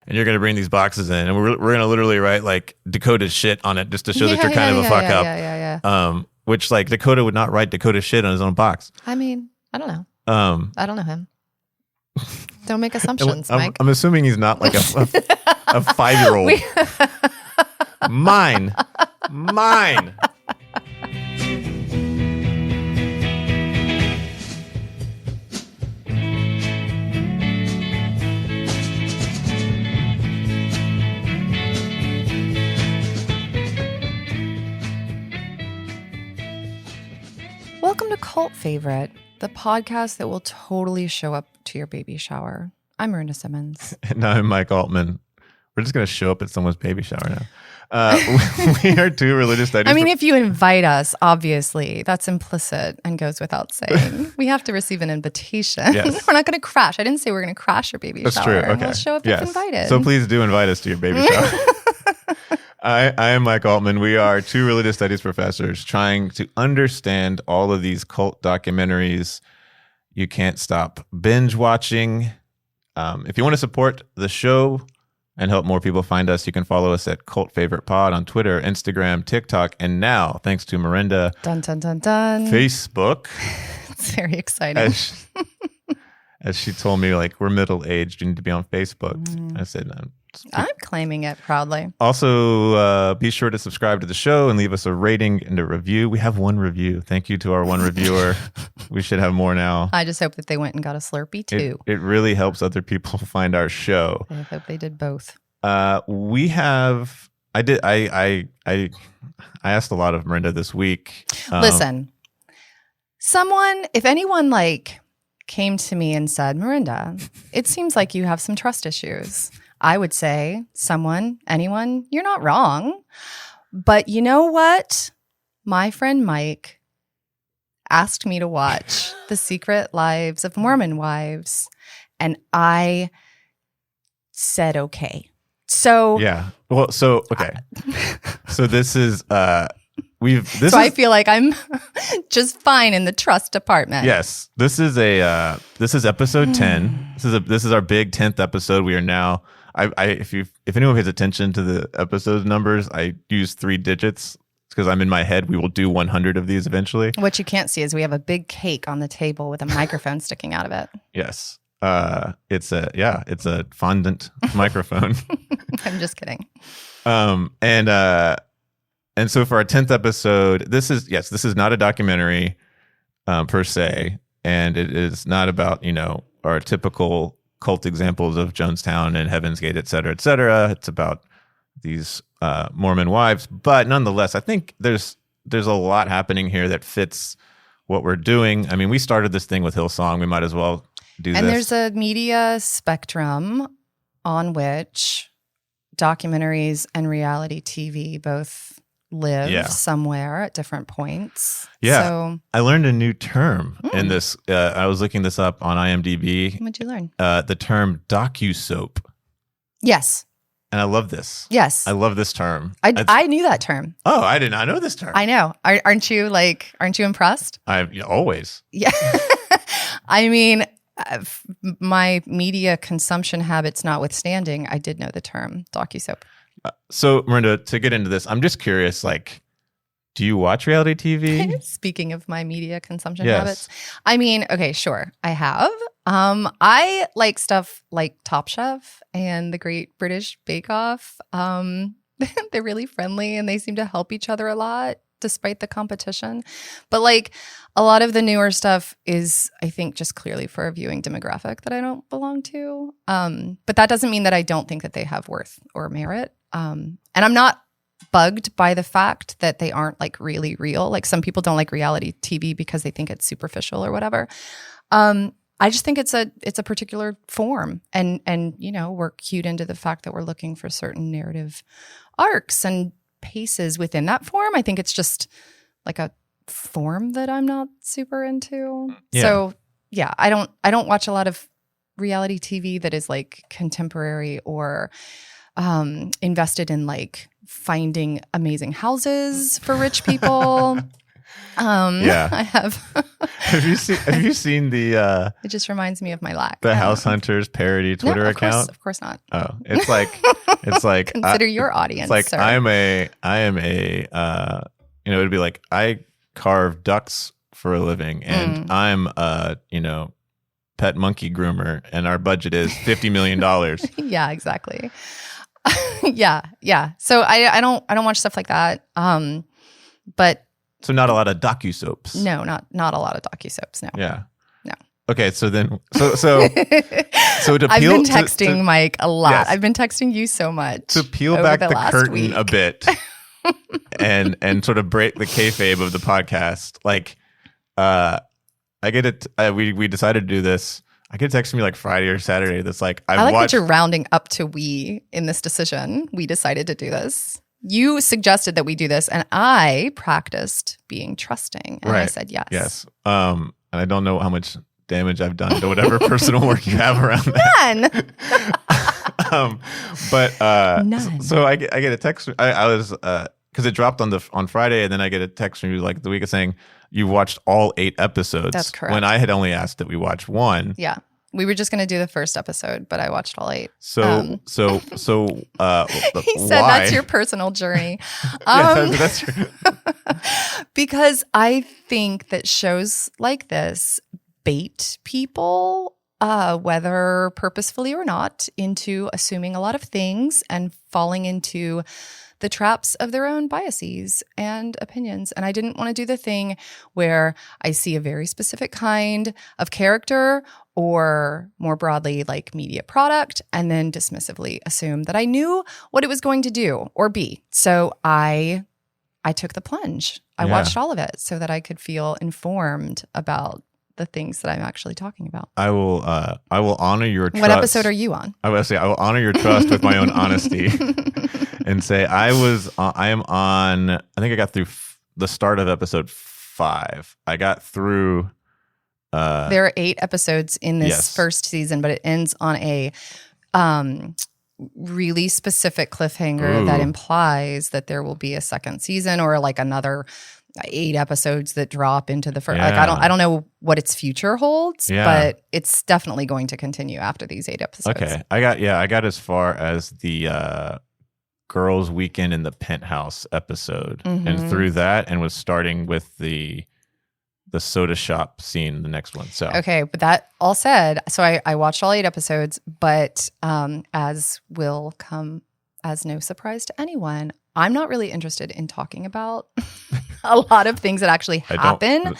and you're going to bring these boxes in, and we're going to literally write like Dakota's shit on it just to show that you're kind of a fuck up. Yeah. Which like Dakota would not write Dakota's shit on his own box. I mean, I don't know. I don't know him. Don't make assumptions, Mike. I'm assuming he's not like a 5-year-old. Mine. Welcome to Cult Favorite, the podcast that will totally show up to your baby shower. I'm Miranda Simmons. And I'm Mike Altman. We're just going to show up at someone's baby shower now. We are two religious studies. I mean, if you invite us, obviously, that's implicit and goes without saying. We have to receive an invitation. Yes. We're not going to crash. I didn't say we're going to crash your baby shower. That's true. Okay. We'll show up if invited. So please do invite us to your baby shower. I am Mike Altman. We are two religious studies professors trying to understand all of these cult documentaries you can't stop binge watching. If you want to support the show and help more people find us, you can follow us at Cult Favorite Pod on Twitter, Instagram, TikTok, and now, thanks to Miranda, dun, dun, dun, dun. Facebook. It's very exciting. As she told me, like, we're middle-aged, you need to be on Facebook. I said, no. I'm claiming it proudly. Also, be sure to subscribe to the show and leave us a rating and a review. We have one review. Thank you to our one reviewer. We should have more now. I just hope that they went and got a Slurpee too. It really helps other people find our show. I hope they did both. I asked a lot of Miranda this week. Listen, if anyone like came to me and said, Miranda, it seems like you have some trust issues, I would say, anyone, you're not wrong. But you know what? My friend Mike asked me to watch The Secret Lives of Mormon Wives, and I said okay. So yeah. Well, so okay. So this is I feel like I'm just fine in the trust department. Yes. This is episode 10. This is our big 10th episode. We are now if anyone pays attention to the episode numbers, I use 3 digits because I'm in my head. We will do 100 of these eventually. What you can't see is we have a big cake on the table with a microphone sticking out of it. Yes. It's a fondant microphone. I'm just kidding. And so for our 10th episode, this is not a documentary per se, and it is not about, our typical cult examples of Jonestown and Heaven's Gate, et cetera, et cetera. It's about these Mormon wives, but nonetheless, I think there's a lot happening here that fits what we're doing. I mean, we started this thing with Hillsong. We might as well do this. And there's a media spectrum on which documentaries and reality TV both live somewhere at different points. Yeah. So, I learned a new term in this. I was looking this up on IMDb. What'd you learn? The term docu-soap. Yes. And I love this. Yes. I love this term. I knew that term. Oh, I did not know this term. I know. Aren't you impressed? Always. Yeah. I mean, my media consumption habits notwithstanding, I did know the term docu-soap. So, Miranda, to get into this, I'm just curious, like, do you watch reality TV? Speaking of my media consumption habits, I mean, okay, sure, I have. I like stuff like Top Chef and The Great British Bake Off. They're really friendly and they seem to help each other a lot despite the competition. But like a lot of the newer stuff is, I think, just clearly for a viewing demographic that I don't belong to. But that doesn't mean that I don't think that they have worth or merit. And I'm not bugged by the fact that they aren't like really real. Like some people don't like reality TV because they think it's superficial or whatever. I just think it's a particular form, and we're cued into the fact that we're looking for certain narrative arcs and paces within that form. I think it's just like a form that I'm not super into. Yeah. So yeah, I don't watch a lot of reality TV that is like contemporary or invested in like finding amazing houses for rich people. Yeah. I have. Have you seen the It just reminds me of my lack. the House Hunters parody Twitter account? Of course not. Oh, it's like Consider your audience. It's like sir. I am a it'd be like I carve ducks for a living, and I'm pet monkey groomer, and our budget is $50 million. Yeah, exactly. yeah. So I don't watch stuff like that. But so not a lot of docu-soaps. No, not a lot of docu-soaps. No. Yeah. No. Okay, so then so to peel, I've been texting Mike a lot. Yes. I've been texting you so much. To peel back the curtain a bit and sort of break the kayfabe of the podcast, like I get it. We decided to do this. I get a text from me like Friday or Saturday that's like, I like that you're rounding up to we in this decision. We decided to do this. You suggested that we do this, and I practiced being trusting, and I said yes. Yes. And I don't know how much damage I've done to whatever personal work you have around that. None. None. So I get a text. I was because it dropped on Friday, and then I get a text from you like the week of saying you watched all 8 episodes. That's correct. When I had only asked that we watch 1. Yeah. We were just going to do the first episode, but I watched all 8. So he said why? That's your personal journey. That's true. Because I think that shows like this bait people, whether purposefully or not, into assuming a lot of things and falling into the traps of their own biases and opinions. And I didn't want to do the thing where I see a very specific kind of character or more broadly like media product and then dismissively assume that I knew what it was going to do or be. So I took the plunge. I watched all of it so that I could feel informed about the things that I'm actually talking about. I will honor your trust. What episode are you on? I will honor your trust with my own honesty and say I am on, I think I got through the start of episode 5. I got through there are 8 episodes in this first season, but it ends on a really specific cliffhanger that implies that there will be a second season or like another 8 episodes that drop into the first. Like I don't know what its future holds, but it's definitely going to continue after these 8 episodes. Okay, I got as far as the girls' weekend in the penthouse episode, and through that, and was starting with the soda shop scene, the next one. So okay, but that all said, so I watched all 8 episodes, but as will come as no surprise to anyone, I'm not really interested in talking about a lot of things that actually happen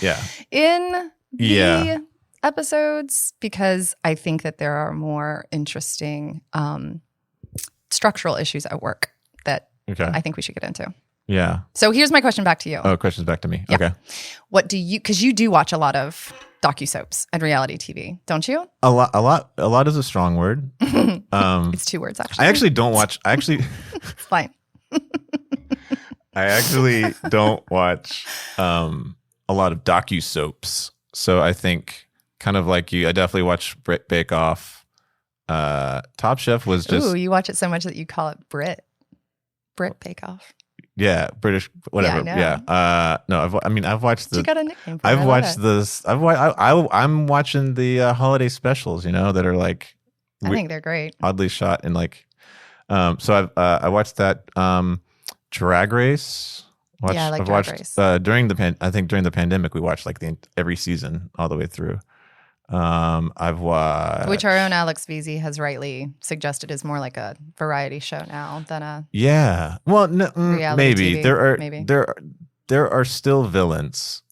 in the episodes because I think that there are more interesting structural issues at work that I think we should get into. Yeah. So here's my question back to you. Oh, question's back to me. Yeah. Okay. What do you, because you do watch a lot of docusoaps and reality TV, don't you? A lot is a strong word. It's 2 words, actually. I actually don't watch. It's fine. I actually don't watch a lot of docu-soaps. So I think kind of like you, I definitely watch Brit Bake Off. Top Chef was just... Ooh, you watch it so much that you call it Brit Bake Off. Yeah, British, whatever. Yeah. No, I've watched the... You got a nickname for it. I've watched this. I'm watching the holiday specials, that are like... I think they're great. Oddly shot in like... So I watched that Drag Race. I like Drag Race. During the pandemic, we watched like every season all the way through. I've watched, which our own Alex Veazey has rightly suggested is more like a variety show now than a maybe TV, there are still villains.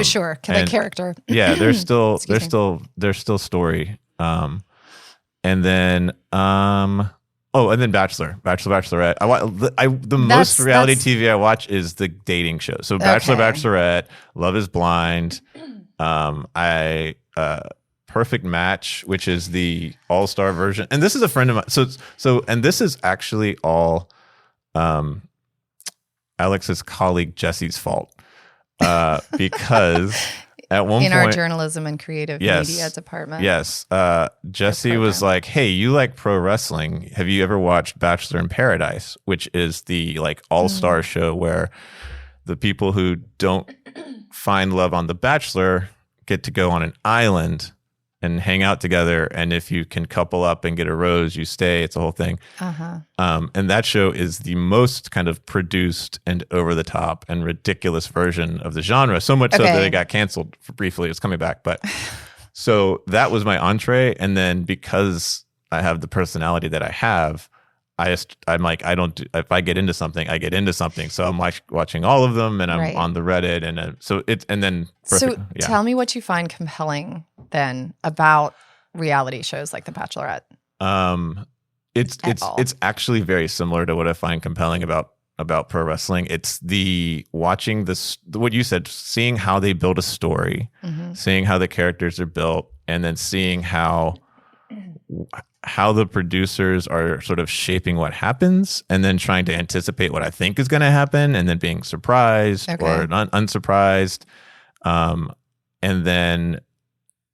Sure, like character. Yeah, there's still story. And then Bachelorette. Most reality TV I watch is the dating show. So Bachelor, Bachelorette, Love is Blind. Perfect Match, which is the all-star version. And this is a friend of mine. And this is actually all Alex's colleague Jesse's fault. Because at one point in our journalism and creative media department. Yes. Jesse was like, "Hey, you like pro wrestling. Have you ever watched Bachelor in Paradise?" Which is the like all-star show where the people who don't find love on The Bachelor get to go on an island and hang out together. And if you can couple up and get a rose, you stay. It's a whole thing. And that show is the most kind of produced and over the top and ridiculous version of the genre. So much so that it got canceled briefly. It's coming back. But so that was my entree. And then because I have the personality that I have, I'm like, if I get into something, I get into something. So I'm watching all of them, and I'm on the Reddit, and tell me what you find compelling then about reality shows like The Bachelorette. It's actually very similar to what I find compelling about pro wrestling. It's the watching this, what you said, seeing how they build a story, seeing how the characters are built, and then seeing how the producers are sort of shaping what happens, and then trying to anticipate what I think is going to happen, and then being surprised or unsurprised. And then,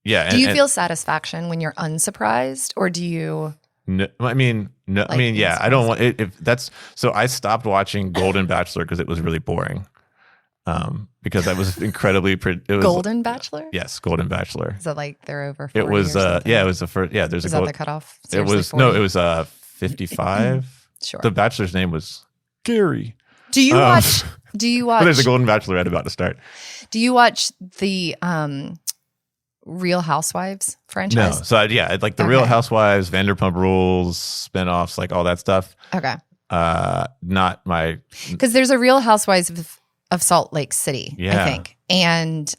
do you feel satisfaction when you're unsurprised, or do you? No, I mean, I don't want it. If that's so, I stopped watching Golden Bachelor because it was really boring. Because that was incredibly. Golden Bachelor? Yes, Golden Bachelor. Is that like they're over 40? It was, it was the first. Yeah, there's is a. Is that the cutoff? Seriously, it was 40? No, it was 55. Sure. The Bachelor's name was Gary. Do you watch? Well, there's a Golden Bachelorette about to start. Do you watch the Real Housewives franchise? No, so like the Real Housewives, Vanderpump Rules, spinoffs, like all that stuff. Okay. Not my. Because there's a Real Housewives of Salt Lake City, I think, and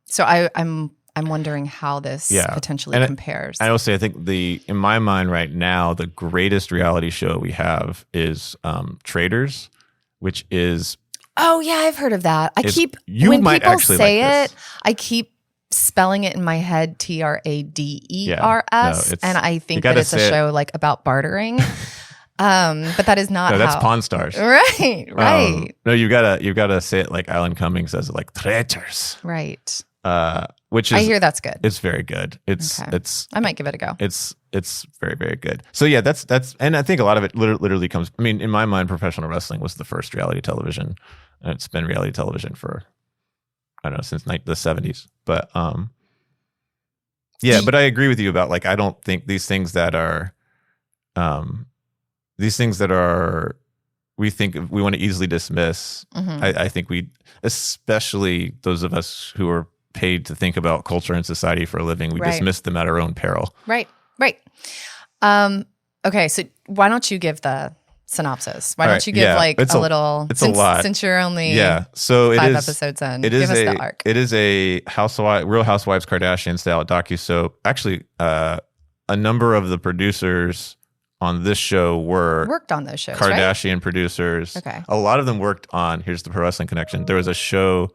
so I'm wondering how this potentially compares. I will say, I think in my mind right now, the greatest reality show we have is Traders, which is. Oh yeah, I've heard of that. When people say it, I keep spelling it in my head TRADERS, and I think that it's a show like about bartering. But that is not. No, that's Pawn Stars. Right. No, you've gotta say it like Alan Cumming says it, like Traitors. Right. Which is, I hear that's good. It's very good. It's I might give it a go. It's very, very good. So yeah, that's and I think a lot of it literally comes. I mean, in my mind, professional wrestling was the first reality television, and it's been reality television for I don't know since the 70s. But but I agree with you about like I don't think these things that are we think we want to easily dismiss. I think especially those of us who are paid to think about culture and society for a living, we dismiss them at our own peril. Right. Okay, so why don't you give the synopsis? Why don't you give a little? It's a lot since you're only So 5 episodes in. Give us the arc. It is a Real Housewives Kardashian style docusoap. Actually, a number of the producers on this show worked on those shows, Kardashian producers. Okay. A lot of them worked on, here's the Pro Wrestling Connection. There was a show,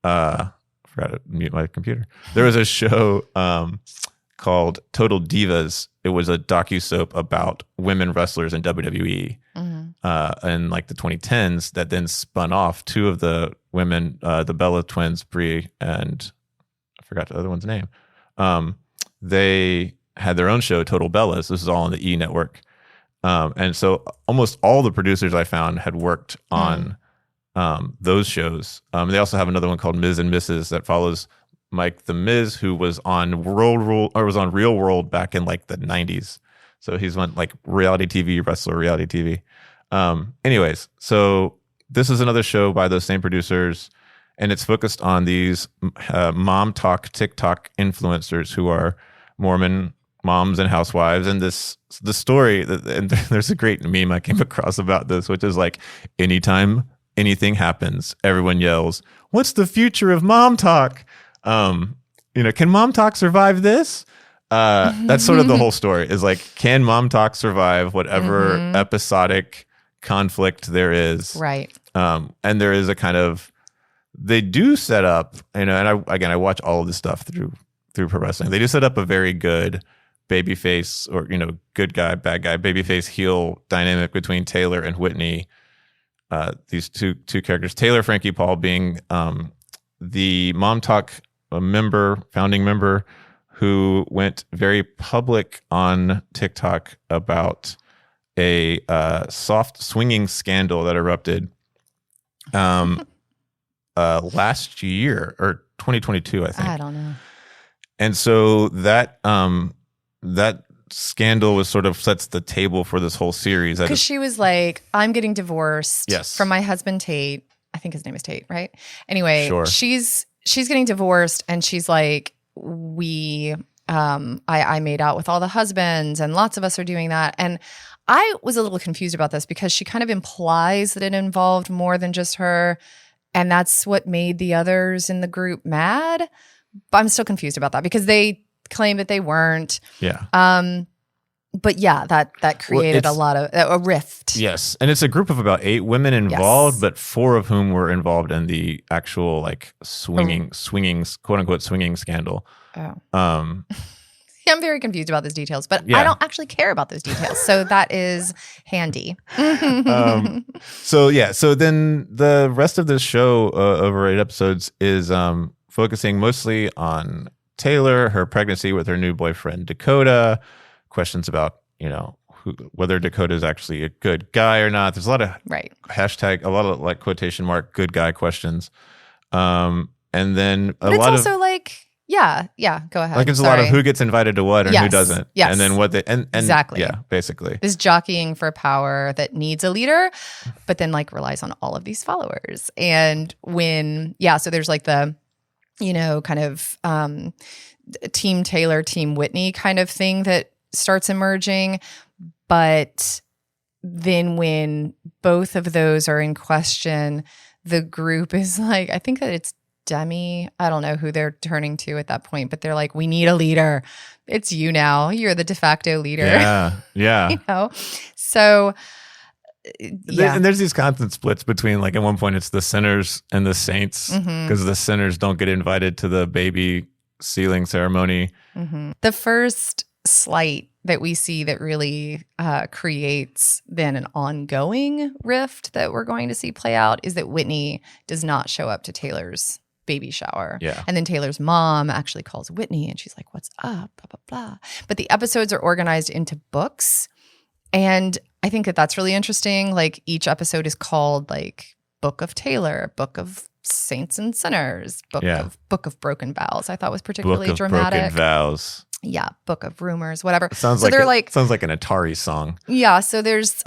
I forgot to mute my computer. There was a show called Total Divas. It was a docusoap about women wrestlers in WWE in like the 2010s that then spun off. Two of the women, the Bella twins, Brie and I forgot the other one's name. They had their own show, Total Bellas. This is all on the E Network. And so almost all the producers I found had worked on those shows. They also have another one called Ms. and Mrs. that follows Mike the Miz, who was on Real World back in like the 90s. So he's on like reality TV, wrestler reality TV. Anyways, so this is another show by those same producers, and it's focused on these mom talk TikTok influencers who are Mormon moms and housewives. And the story, and there's a great meme I came across about this, which is like, anytime anything happens, everyone yells, "What's the future of mom talk?" Can mom talk survive this? That's sort of the whole story, is like, can mom talk survive whatever episodic conflict there is? Right. And there is a kind of, they do set up, and I watch all of this stuff through pro wrestling. They do set up a very good babyface, or good guy, bad guy, babyface, heel dynamic between Taylor and Whitney. These two characters, Taylor Frankie Paul being the Mom Talk founding member, who went very public on TikTok about a soft swinging scandal that erupted last year or 2022, I think. I don't know. And so that scandal was sort of sets the table for this whole series. Because she was like, I'm getting divorced Yes. from my husband Tate. I think his name is Tate, right? Anyway, Sure. she's getting divorced, and she's like, I made out with all the husbands, and lots of us are doing that. And I was a little confused about this because she kind of implies that it involved more than just her, and that's what made the others in the group mad. But I'm still confused about that because they claim that they weren't. Yeah. But yeah, that created a lot of a rift. Yes, and it's a group of about 8 women involved, Yes. but 4 of whom were involved in the actual like swinging, quote unquote, swinging scandal. Oh. I'm very confused about those details, but I don't actually care about those details, so that is handy. So then the rest of this show over 8 episodes is focusing mostly on Taylor, her pregnancy with her new boyfriend Dakota, questions about whether Dakota is actually a good guy or not. There's a lot of hashtag, a lot of like quotation mark good guy questions, and then but it's also like. Yeah, go ahead. Like it's a lot of who gets invited to what and who doesn't. Yes. And then what they and exactly. Yeah, basically. This jockeying for power that needs a leader, but then like relies on all of these followers. And so there's like the, kind of Team Taylor, Team Whitney kind of thing that starts emerging. But then when both of those are in question, the group is like, I think that it's Demi, I don't know who they're turning to at that point, but they're like, we need a leader. It's you now. You're the de facto leader. Yeah. So, And there's these constant splits between, like, at one point it's the sinners and the saints, because the sinners don't get invited to the baby sealing ceremony. Mm-hmm. The first slight that we see that really creates then an ongoing rift that we're going to see play out is that Whitney does not show up to Taylor's baby shower. Yeah. And then Taylor's mom actually calls Whitney and she's like, what's up? Blah, blah, blah. But the episodes are organized into books. And I think that that's really interesting. Like each episode is called like Book of Taylor, Book of Saints and Sinners, Book of Broken Vows. I thought was particularly dramatic. Broken Vows. Yeah, Book of Rumors, whatever. Sounds like an Atari song. Yeah, so there's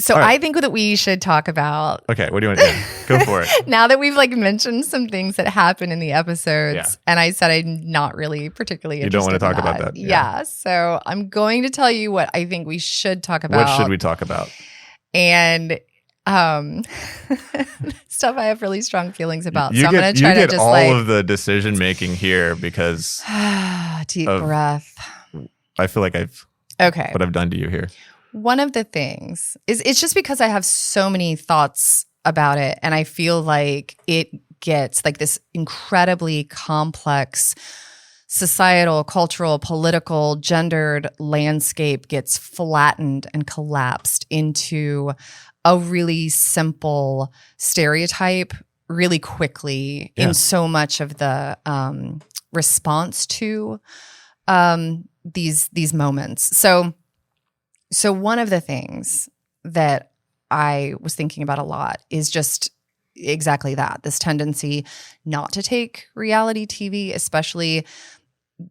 So right. I think that we should talk about. Okay, what do you want to do? Go for it. Now that we've like mentioned some things that happen in the episodes, and I said I'm not really particularly interested. You don't want to talk about that. Yeah. So I'm going to tell you what I think we should talk about. What should we talk about? And stuff I have really strong feelings about. You so I'm going to try to just all of the decision making here because deep breath. I feel like what I've done to you here. One of the things is it's just because I have so many thoughts about it, and I feel like it gets like this incredibly complex societal, cultural, political, gendered landscape gets flattened and collapsed into a really simple stereotype really quickly in so much of the response to these moments. So one of the things that I was thinking about a lot is just exactly that, this tendency not to take reality TV, especially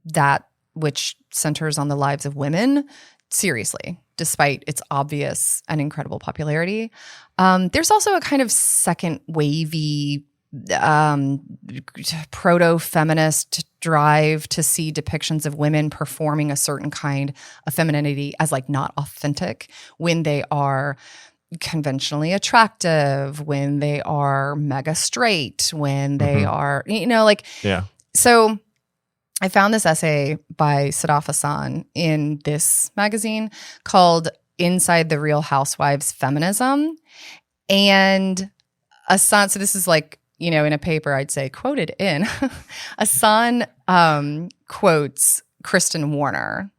that which centers on the lives of women, seriously, despite its obvious and incredible popularity. There's also a kind of second wavy proto-feminist drive to see depictions of women performing a certain kind of femininity as like not authentic when they are conventionally attractive, when they are mega straight, when they are, So I found this essay by Sadaf Hassan in this magazine called Inside the Real Housewives Feminism. And Hassan, so this is like, in a paper I'd say quoted in, Hassan quotes Kristen Warner.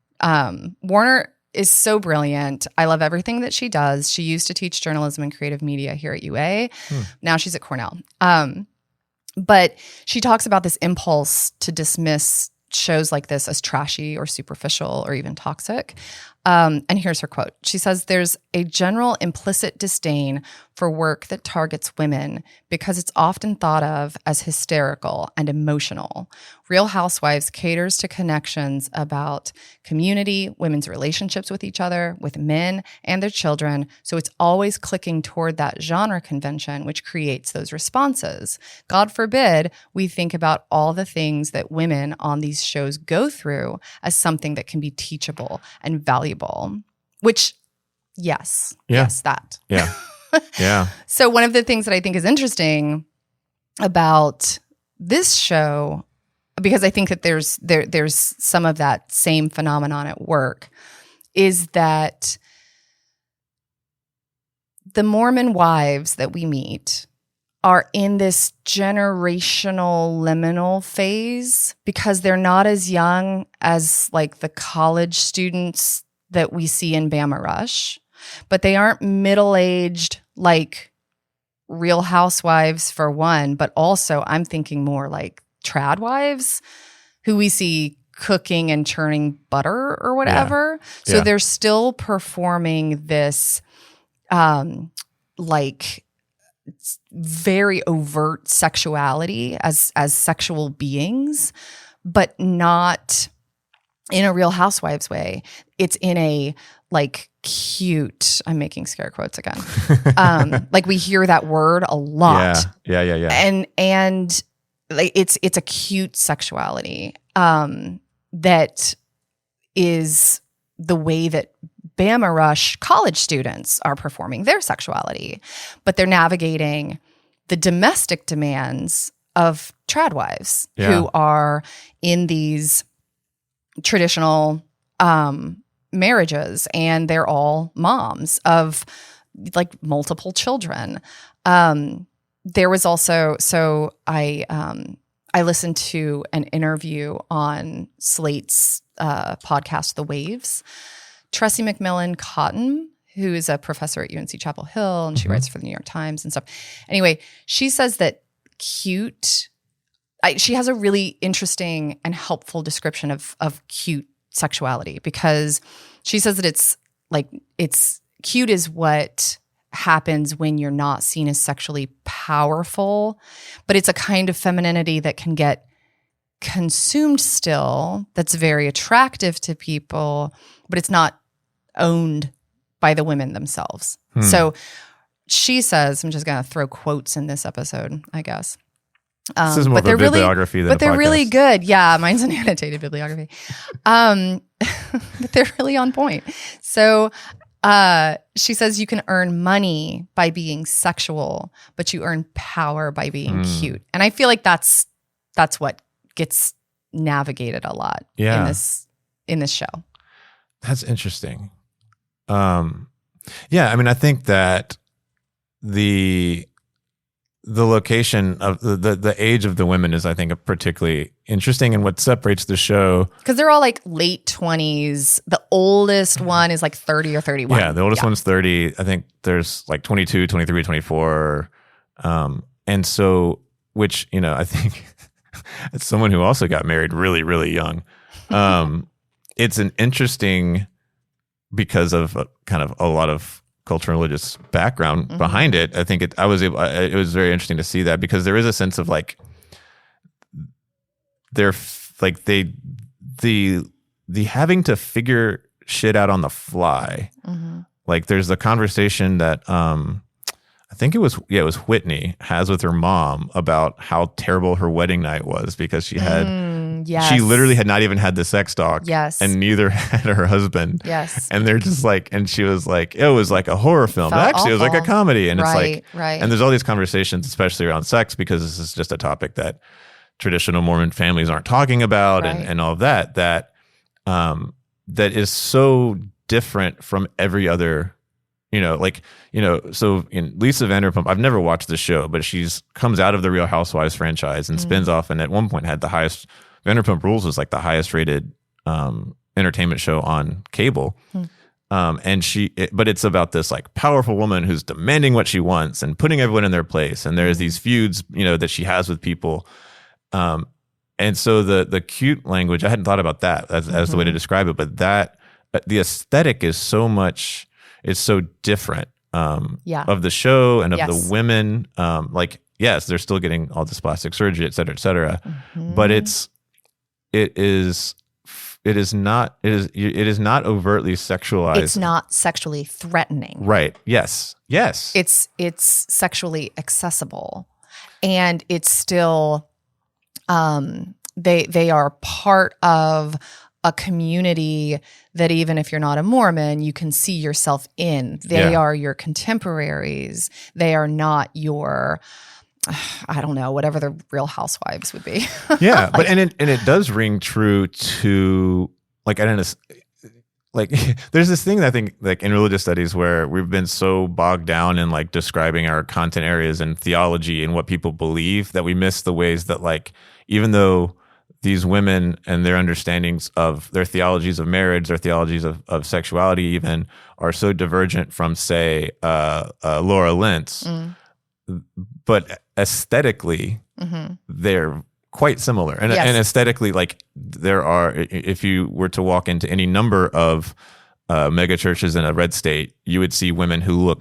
Warner is so brilliant. I love everything that she does. She used to teach journalism and creative media here at UA. Now she's at Cornell. But she talks about this impulse to dismiss shows like this as trashy or superficial or even toxic. And here's her quote. She says, "There's a general implicit disdain for work that targets women because it's often thought of as hysterical and emotional. Real Housewives caters to connections about community, women's relationships with each other, with men and their children. So it's always clicking toward that genre convention, which creates those responses. God forbid we think about all the things that women on these shows go through as something that can be teachable and valuable." Which, yes, that. Yeah. Yeah. So one of the things that I think is interesting about this show, because I think that there's some of that same phenomenon at work, is that the Mormon wives that we meet are in this generational liminal phase because they're not as young as like the college students that we see in Bama Rush, but they aren't middle-aged like Real Housewives for one, but also I'm thinking more like trad wives who we see cooking and churning butter or whatever. Yeah. So they're still performing this like very overt sexuality as sexual beings, but not in a Real Housewives way. It's in a like cute, I'm making scare quotes again. Like we hear that word a lot. Yeah. And like it's a cute sexuality that is the way that Bama Rush college students are performing their sexuality, but they're navigating the domestic demands of trad wives who are in these traditional marriages, and they're all moms of like multiple children. There was also, so I listened to an interview on Slate's podcast, The Waves. Tressie McMillan Cotton, who is a professor at UNC Chapel Hill, and she writes for the New York Times and stuff. Anyway, she says that she has a really interesting and helpful description of cute sexuality, because she says that it's cute is what happens when you're not seen as sexually powerful, but it's a kind of femininity that can get consumed still, that's very attractive to people, but it's not owned by the women themselves. So she says, I'm just going to throw quotes in this episode, I guess. This is more of a bibliography than a podcast. But they're really good. Yeah, mine's an annotated bibliography. But they're really on point. So she says you can earn money by being sexual, but you earn power by being cute. And I feel like that's what gets navigated a lot in this show. That's interesting. Yeah, I mean, I think that the location of the age of the women is, I think, particularly interesting, and what separates the show, because they're all like late 20s. The oldest one is like 30 or 31. Yeah, the oldest one's 30. I think there's like 22, 23, 24. And so, which, you know, I think as someone who also got married really, really young, it's an interesting, because of kind of a lot of cultural and religious background behind it. I think it was very interesting to see that, because there is a sense of like they're like the having to figure shit out on the fly. Like there's the conversation that I think it was Whitney has with her mom about how terrible her wedding night was, because she literally had not even had the sex talk. Yes. And neither had her husband. Yes. And they're just like, and she was like, it was like a horror film. But actually, it was like a comedy. And it's like, and there's all these conversations, especially around sex, because this is just a topic that traditional Mormon families aren't talking about, and all of that, that is so different from every other, so in Lisa Vanderpump, I've never watched the show, but she's comes out of the Real Housewives franchise and spins off, and at one point had the highest, Vanderpump Rules was like the highest rated entertainment show on cable. But it's about this like powerful woman who's demanding what she wants and putting everyone in their place. And there's these feuds, that she has with people. And so the cute language, I hadn't thought about that as the way to describe it, but that the aesthetic is so much, it's so different of the show and of the women. Like, yes, they're still getting all this plastic surgery, et cetera, but it is not overtly sexualized. It's not sexually threatening. Right. Yes. It's sexually accessible, and it's still they are part of a community that even if you're not a Mormon, you can see yourself in. They are your contemporaries. They are not your, I don't know, whatever the Real Housewives would be. Yeah, but and it does ring true to like, I don't know, like there's this thing that I think like in religious studies where we've been so bogged down in like describing our content areas and theology and what people believe that we miss the ways that like, even though these women and their understandings of their theologies of marriage, their theologies of sexuality even are so divergent from, say, Laura Lentz, but aesthetically, they're quite similar. And aesthetically, like there are, if you were to walk into any number of mega churches in a red state, you would see women who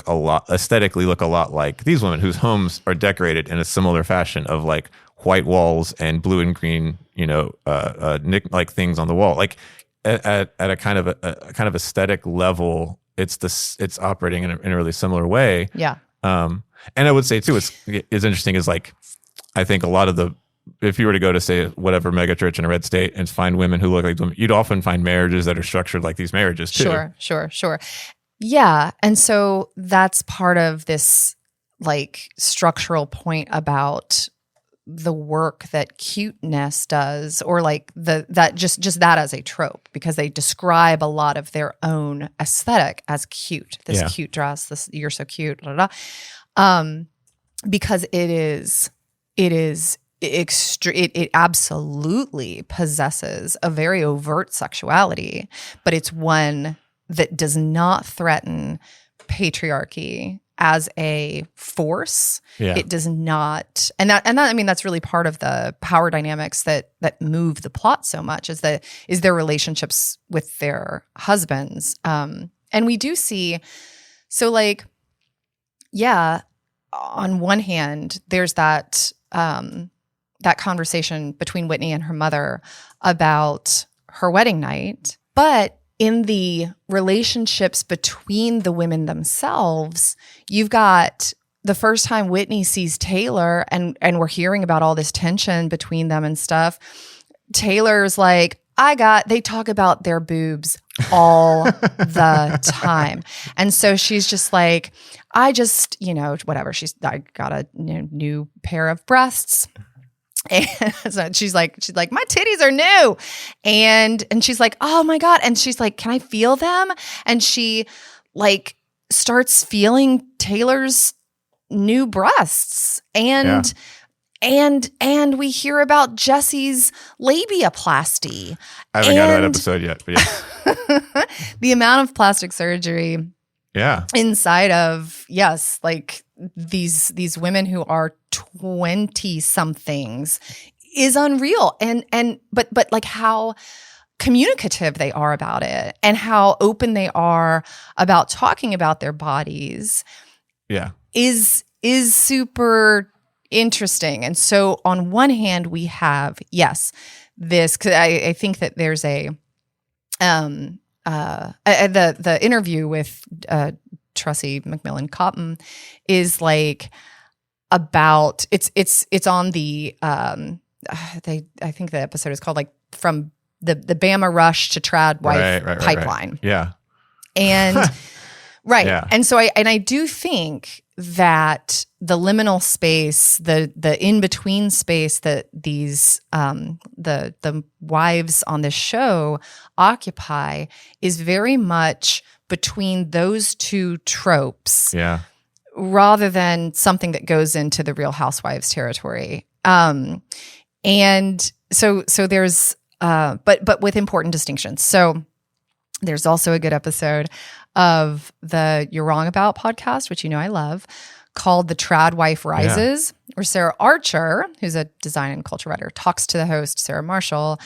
aesthetically look a lot like these women whose homes are decorated in a similar fashion of like white walls and blue and green, like things on the wall. Like at a kind of aesthetic level, it's operating in a really similar way. Yeah. And I would say too, it's interesting is like, I think a lot of if you were to go to say whatever mega church in a red state and find women who look like women, you'd often find marriages that are structured like these marriages too. Sure. Yeah. And so that's part of this like structural point about the work that cuteness does, or like that that as a trope, because they describe a lot of their own aesthetic as cute. This cute dress, this you're so cute, blah, blah, blah. Because it absolutely possesses a very overt sexuality, but it's one that does not threaten patriarchy as a force. It does not, and that I mean that's really part of the power dynamics that move the plot so much is their relationships with their husbands. And we do see, so like, on one hand, there's that conversation between Whitney and her mother about her wedding night, but in the relationships between the women themselves, you've got the first time Whitney sees Taylor and we're hearing about all this tension between them and stuff. Taylor's like, they talk about their boobs all the time. And so she's just like, whatever. I got a new pair of breasts. And so she's like, my titties are new. And she's like, oh my God. And she's like, can I feel them? And she like starts feeling Taylor's new breasts. And we hear about Jesse's labiaplasty. I haven't got to that episode yet, but yeah. The amount of plastic surgery inside of, like these women who are 20 somethings is unreal. But like how communicative they are about it and how open they are about talking about their bodies is super interesting. And so on one hand we have this, cause I think that there's the interview with Tressie McMillan Cotton is like about it's on the I think the episode is called like from the Bama Rush to Trad Wife Pipeline. Right. Yeah. And And so I do think that the liminal space, the in-between space that these the wives on this show occupy is very much between those two tropes. Yeah. Rather than something that goes into the Real Housewives territory. And so there's but with important distinctions. So there's also a good episode of the You're Wrong About podcast, which I love, called The Trad Wife Rises, where Sarah Archer, who's a design and culture writer, talks to the host, Sarah Marshall,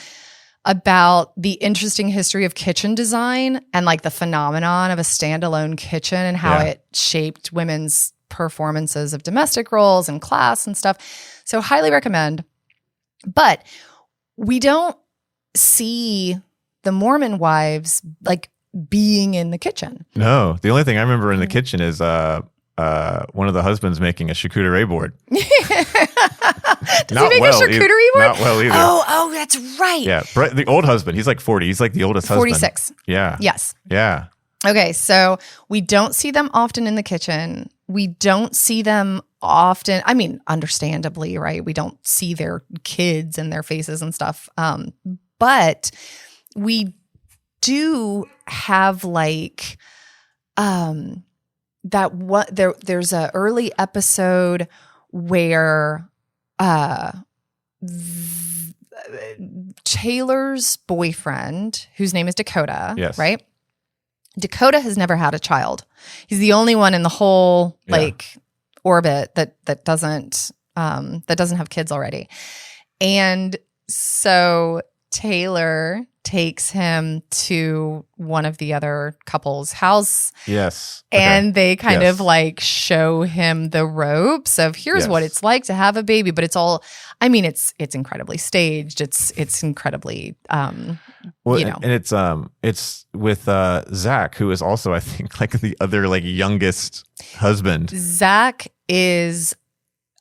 about the interesting history of kitchen design and like the phenomenon of a standalone kitchen and how it shaped women's performances of domestic roles and class and stuff. So highly recommend. But we don't see the Mormon wives like being in the kitchen. No, the only thing I remember in the kitchen is one of the husbands making a charcuterie board. Does he make a charcuterie board? Not well either. Oh, that's right. Yeah, the old husband. He's like 40. He's like the oldest husband. 46. Yeah. Yes. Yeah. Okay, so we don't see them often in the kitchen. We don't see them often. I mean, understandably, right? We don't see their kids and their faces and stuff. But we do have like there's a early episode where Taylor's boyfriend, whose name is Dakota, yes. right? Dakota has never had a child. He's the only one in the whole orbit that doesn't have kids already. And so Taylor takes him to one of the other couple's house. Yes. And they kind of like show him the ropes of here's what it's like to have a baby. But it's all, I mean, it's incredibly staged. It's incredibly, and it's with Zach, who is also, I think, like the other like youngest husband. Zach is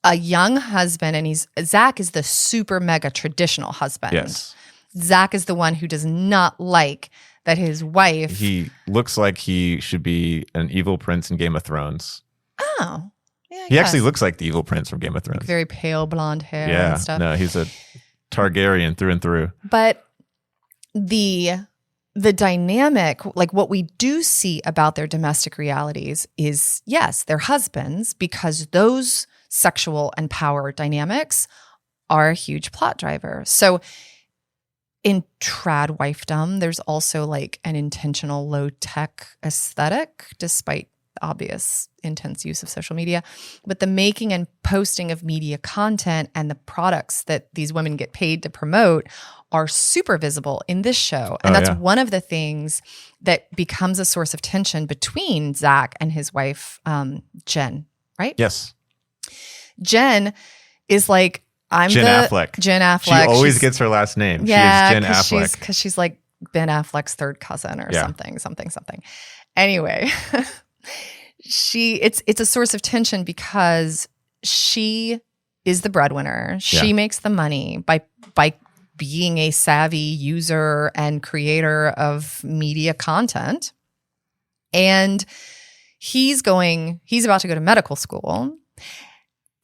a young husband, and Zach is the super mega traditional husband. Yes. Zach is the one who does not like that his wife. He looks like he should be an evil prince in Game of Thrones. Oh, yeah. He actually looks like the evil prince from Game of Thrones. Very pale blonde hair and stuff. No, he's a Targaryen through and through. But the dynamic, like what we do see about their domestic realities is, yes, they're husbands, because those sexual and power dynamics are a huge plot driver. So in trad wifedom, there's also like an intentional low-tech aesthetic, despite obvious intense use of social media. But the making and posting of media content and the products that these women get paid to promote are super visible in this show. And that's one of the things that becomes a source of tension between Zach and his wife, Jen, right? Yes. Jen is like, Jen Affleck. She always gets her last name. Yeah, she is Jen Affleck. Because she's like Ben Affleck's third cousin or something. Anyway, it's a source of tension because she is the breadwinner. She makes the money by being a savvy user and creator of media content. And he's about to go to medical school,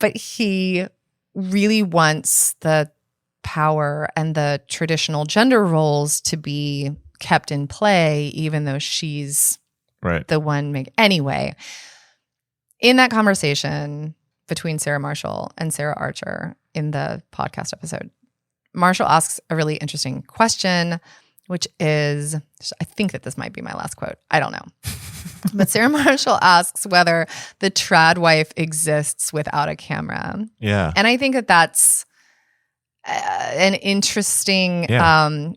but he really wants the power and the traditional gender roles to be kept in play, even though she's the one. Anyway, in that conversation between Sarah Marshall and Sarah Archer in the podcast episode, Marshall asks a really interesting question, which is, I think that this might be my last quote. I don't know. But Sarah Marshall asks whether the trad wife exists without a camera. Yeah. And I think that that's an interesting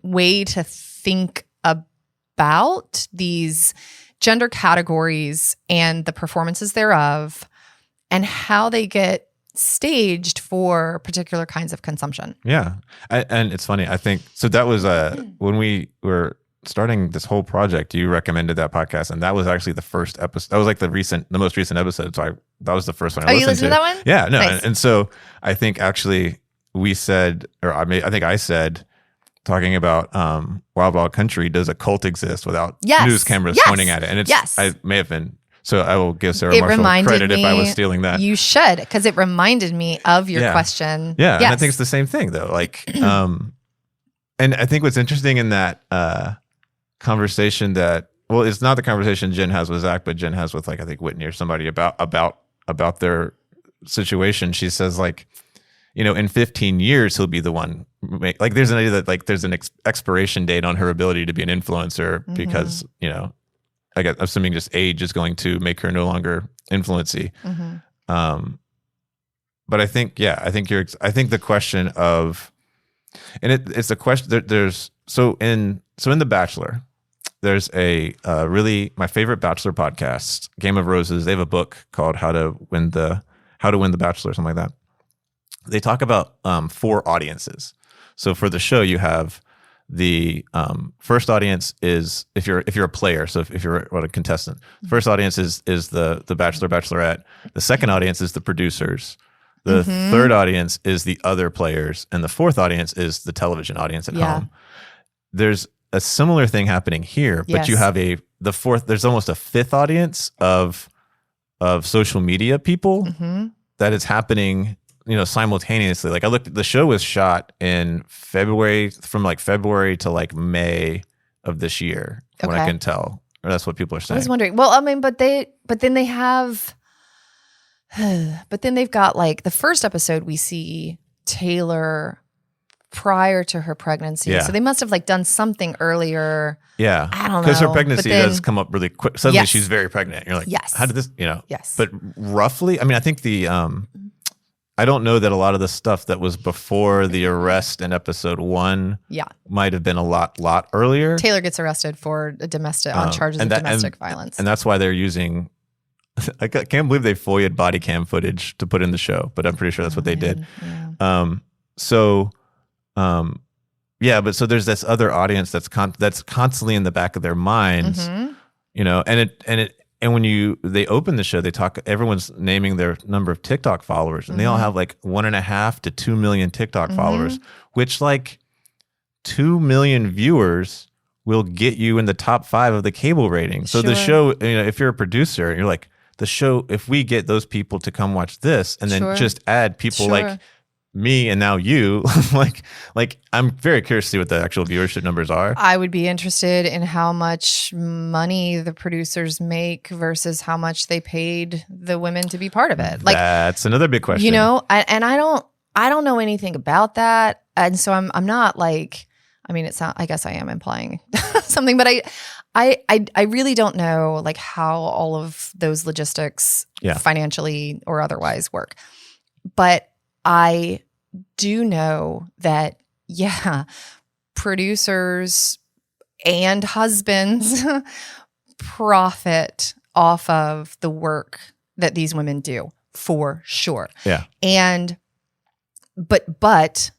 way to think about these gender categories and the performances thereof and how they get staged for particular kinds of consumption. Yeah. And it's funny. I think, so that was when we were starting this whole project, you recommended that podcast, and that was actually the first episode. That was like the most recent episode. So that was the first one I listened to. You listened to that one? Yeah, no. Nice. And so I think actually we said, or I think I said, talking about Wild Wild Country, does a cult exist without news cameras pointing at it? And it's, I may have been, so I will give Sarah Marshall credit if I was stealing that. You should, because it reminded me of your question. Yeah, and I think it's the same thing though. Like, and I think what's interesting in that conversation it's not the conversation Jen has with Zach, but Jen has with, like, I think Whitney or somebody about their situation. She says, like, in 15 years he'll be the one. Like, there's an idea that, like, there's an expiration date on her ability to be an influencer because I guess assuming just age is going to make her no longer influency. But I think the question of And it's a question. There's in The Bachelor, there's a really my favorite Bachelor podcast, Game of Roses. They have a book called How to Win the Bachelor, something like that. They talk about 4 audiences. So for the show, you have the first audience is if you're a player. So if you're a contestant, first audience is the Bachelor, Bachelorette. The second audience is the producers. The third audience is the other players, and the fourth audience is the television audience at home. There's a similar thing happening here, but you have there's almost a fifth audience of social media people that is happening, simultaneously. Like the show was shot in February to like May of this year, from what I can tell. Or that's what people are saying. I was wondering. Well, I mean, but then they have, but then they've got like the first episode we see Taylor prior to her pregnancy. So they must have like done something earlier. Yeah. I don't know. Because her pregnancy does come up really quick. Suddenly she's very pregnant. You're like, how did this, Yes. But roughly, I mean, I think I don't know that a lot of the stuff that was before the arrest in episode 1 might have been a lot earlier. Taylor gets arrested for on charges of domestic violence. And that's why they're using, I can't believe they FOIA'd body cam footage to put in the show, but I'm pretty sure that's what they did. Yeah. But so there's this other audience that's constantly in the back of their minds, and when they open the show, everyone's naming their number of TikTok followers, and they all have like 1.5 to 2 million TikTok followers, which like 2 million viewers will get you in the top 5 of the cable rating. So the show, if you're a producer, you're like, the show, if we get those people to come watch this and then just add people like me and now you, like I'm very curious to see what the actual viewership numbers are. I would be interested in how much money the producers make versus how much they paid the women to be part of it. Like, that's another big question. I don't know anything about that, and so I'm not like, I mean, I guess I am implying something, but I really don't know like how all of those logistics financially or otherwise work. But I do know that, producers and husbands profit off of the work that these women do, for sure. Yeah. But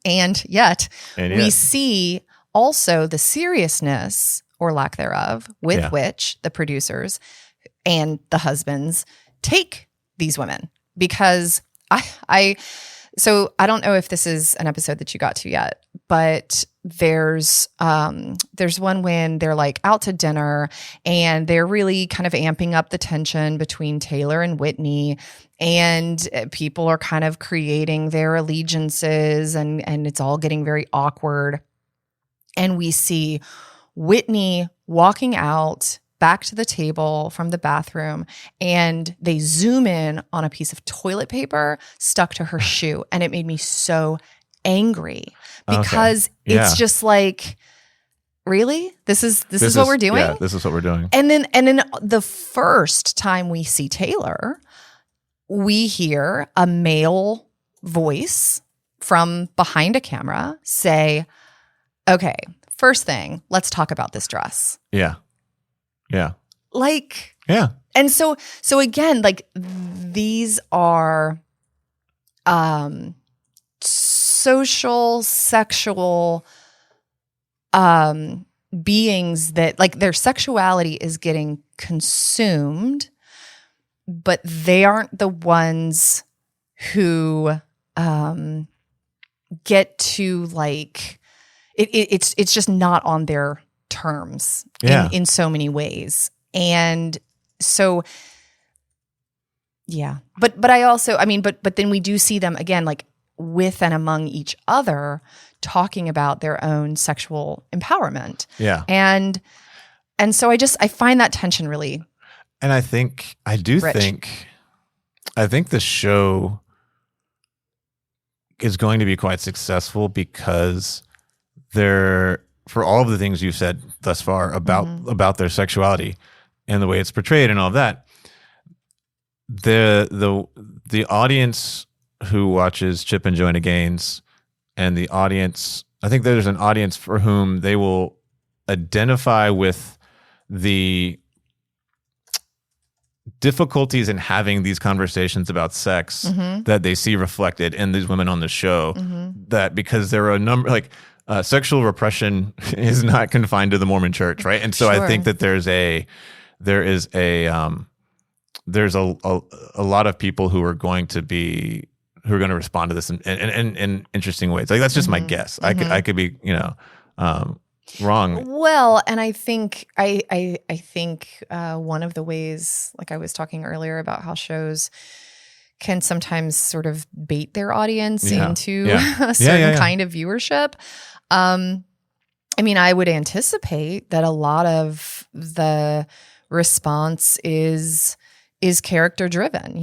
yet we see also the seriousness or lack thereof with which the producers and the husbands take these women, because so I don't know if this is an episode that you got to yet, but there's one when they're like out to dinner and they're really kind of amping up the tension between Taylor and Whitney, and people are kind of creating their allegiances, and it's all getting very awkward. And we see Whitney walking out back to the table from the bathroom, and they zoom in on a piece of toilet paper stuck to her shoe. And it made me so angry because it's just like, really? This is what we're doing? Yeah, this is what we're doing. And then the first time we see Taylor, we hear a male voice from behind a camera say, okay, first thing, let's talk about this dress. Yeah. Yeah. Like, yeah. And so again, like, these are social, sexual beings that, like, their sexuality is getting consumed, but they aren't the ones who get to, like, it's just not on their terms in so many ways. And so, but I also, I mean, but then we do see them again, like, with and among each other, talking about their own sexual empowerment. Yeah. And so I find that tension really, and I think the show is going to be quite successful because for all of the things you've said thus far about their sexuality and the way it's portrayed and all of that, the audience who watches Chip and Joanna Gaines and the audience, I think there's an audience for whom they will identify with the difficulties in having these conversations about sex that they see reflected in these women on the show. That because there are a number, like sexual repression is not confined to the Mormon Church, right? And so I think that there's a lot of people who are going to respond to this in interesting ways. Like that's just my guess. I could be, wrong. Well, and I think one of the ways, like I was talking earlier about how shows can sometimes sort of bait their audience into a certain kind of viewership. I mean, I would anticipate that a lot of the response is character driven,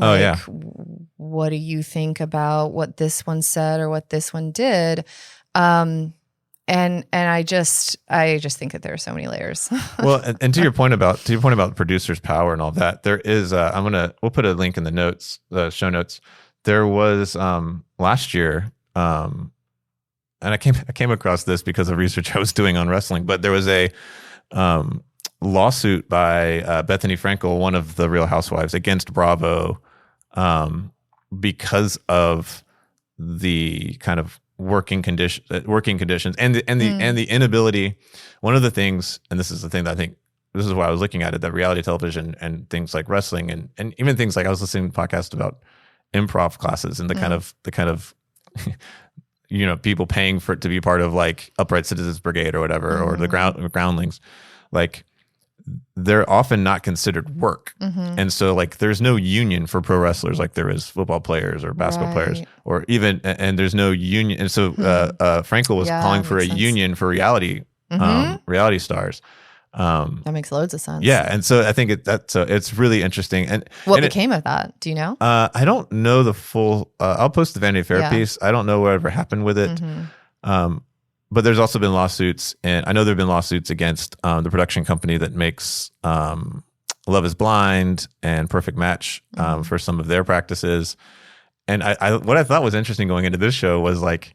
like what do you think about what this one said or what this one did? And I just think that there are so many layers. Well, and to your point about producers' power and all that, there is we'll put a link in the show notes. There was last year, and I came across this because of research I was doing on wrestling, but there was a lawsuit by Bethany Frankel, one of the Real Housewives, against Bravo because of the kind of working conditions and the inability. One of the things, and this is the thing that I think this is why I was looking at it, that reality television and things like wrestling and even things like I was listening to podcasts about improv classes and the kind of people paying for it to be part of like Upright Citizens Brigade or whatever, or the groundlings, like they're often not considered work. And so like there's no union for pro wrestlers like there is football players or basketball players, or even, and there's no union. And so Frankel was calling for a union for reality stars. That makes loads of sense. Yeah. And so I think it's really interesting. And what became of that? Do you know? I don't know the full, I'll post the Vanity Fair piece. I don't know whatever happened with it. But there's also been lawsuits, and I know there have been lawsuits against the production company that makes Love is Blind and Perfect Match for some of their practices. And what I thought was interesting going into this show was like,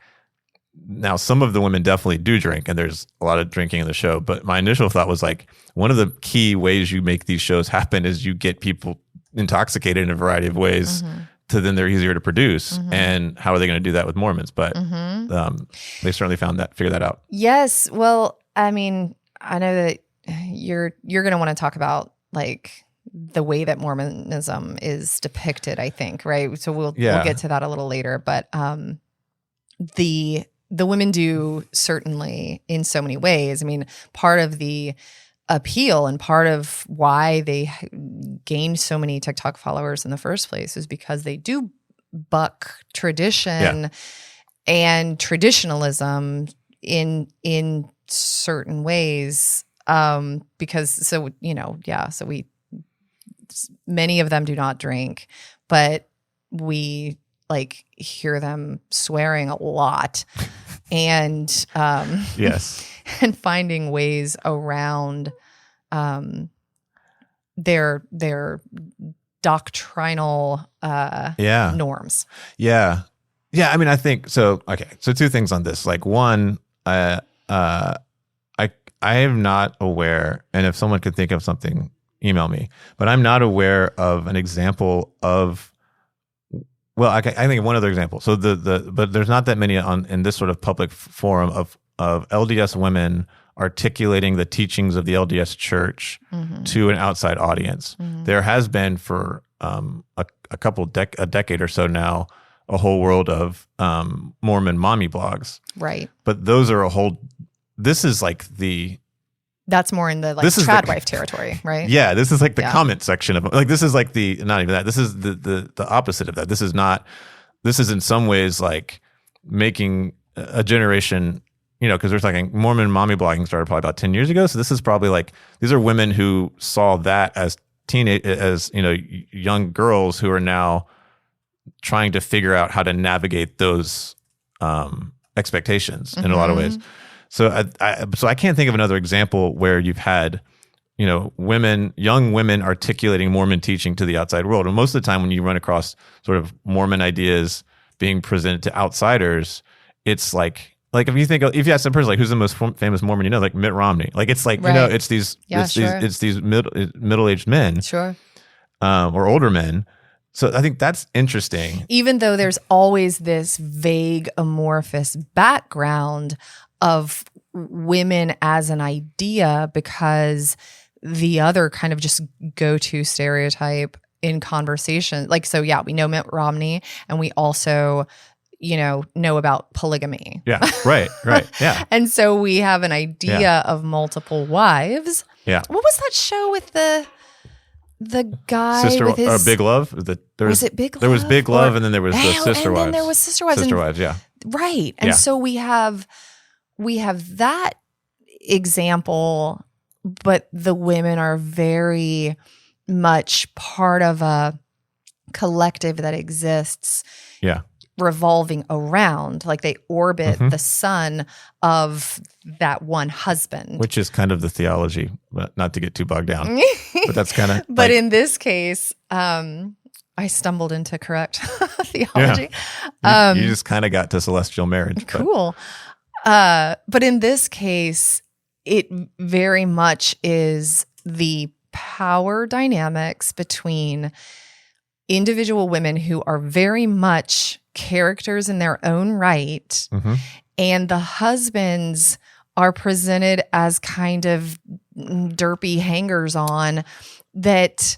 now some of the women definitely do drink, and there's a lot of drinking in the show. But my initial thought was like, one of the key ways you make these shows happen is you get people intoxicated in a variety of ways. To then they're easier to produce. And how are they going to do that with Mormons? But they certainly figured that out. Yes. Well, I mean, I know that you're going to want to talk about like the way that Mormonism is depicted, I think, right? So we'll get to that a little later. But the women do certainly in so many ways. I mean, part of the appeal and part of why they gained so many TikTok followers in the first place is because they do buck tradition and traditionalism in certain ways. Because many of them do not drink, but we like hear them swearing a lot and and finding ways around their doctrinal norms. Yeah. I mean, I think so. Okay, so two things on this. Like one, I am not aware, and if someone could think of something, email me. But I'm not aware of an example of. Well, I think one other example. So but there's not that many in this sort of public forum of LDS women articulating the teachings of the LDS Church to an outside audience. There has been for a decade or so now a whole world of Mormon mommy blogs, right? But those are a whole. This is like that's more in the like tradwife territory, right? Yeah, this is like the comment section of like this is like not even that. This is the opposite of that. This is in some ways like making a generation, because there's like Mormon mommy blogging started probably about 10 years ago. So this is probably like these are women who saw that as young girls who are now trying to figure out how to navigate those expectations in a lot of ways. So I can't think of another example where you've had, young women articulating Mormon teaching to the outside world. And most of the time when you run across sort of Mormon ideas being presented to outsiders, it's like if you ask some person like who's the most famous Mormon, like Mitt Romney, like it's like Right. it's these sure. these middle-aged men, Sure. or older men. So I think that's interesting. Even though there's always this vague amorphous background of women as an idea, because the other kind of just go-to stereotype in conversation, like, so yeah, we know Mitt Romney, and we also know about polygamy. Yeah, right, yeah. And so we have an idea of multiple wives. Yeah. What was that show with the guy with his Big Love? Was it Big Love? There was Big Love, and then there was the Sister Wives. And then there was Sister Wives. Sister Wives, yeah. Right. And so we have that example, but the women are very much part of a collective that exists. Yeah. Revolving around, like they orbit the sun of that one husband, which is kind of the theology, but not to get too bogged down. But that's kind of. But in this case, I stumbled into correct theology. Yeah. You just kind of got to celestial marriage. Cool. But in this case, it very much is the power dynamics between individual women who are very much characters in their own right, and the husbands are presented as kind of derpy hangers-on that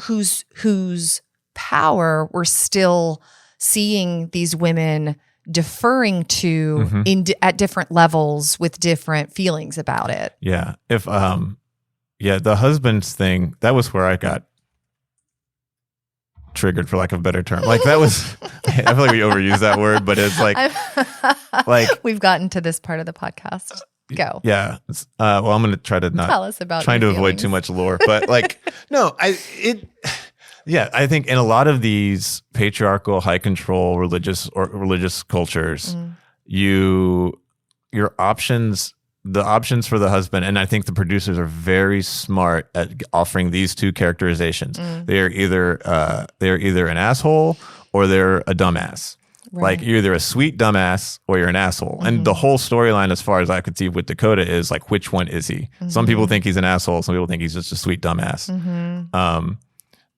whose power we're still seeing these women deferring to at different levels with different feelings about it. Yeah. If the husband's thing, that was where I got triggered, for lack of a better term. Like that was, I feel like we overuse that word, but it's like we've gotten to this part of the podcast. Go. Yeah. Well, I'm going to try to not tell us about trying to avoid too much lore, but like, no, I think in a lot of these patriarchal, high control, religious cultures, your options, the options for the husband, and I think the producers are very smart at offering these two characterizations. They are either an asshole or they're a dumbass. Right. Like you're either a sweet dumbass or you're an asshole. And the whole storyline, as far as I could see with Dakota, is like, which one is he? Some people think he's an asshole. Some people think he's just a sweet dumbass.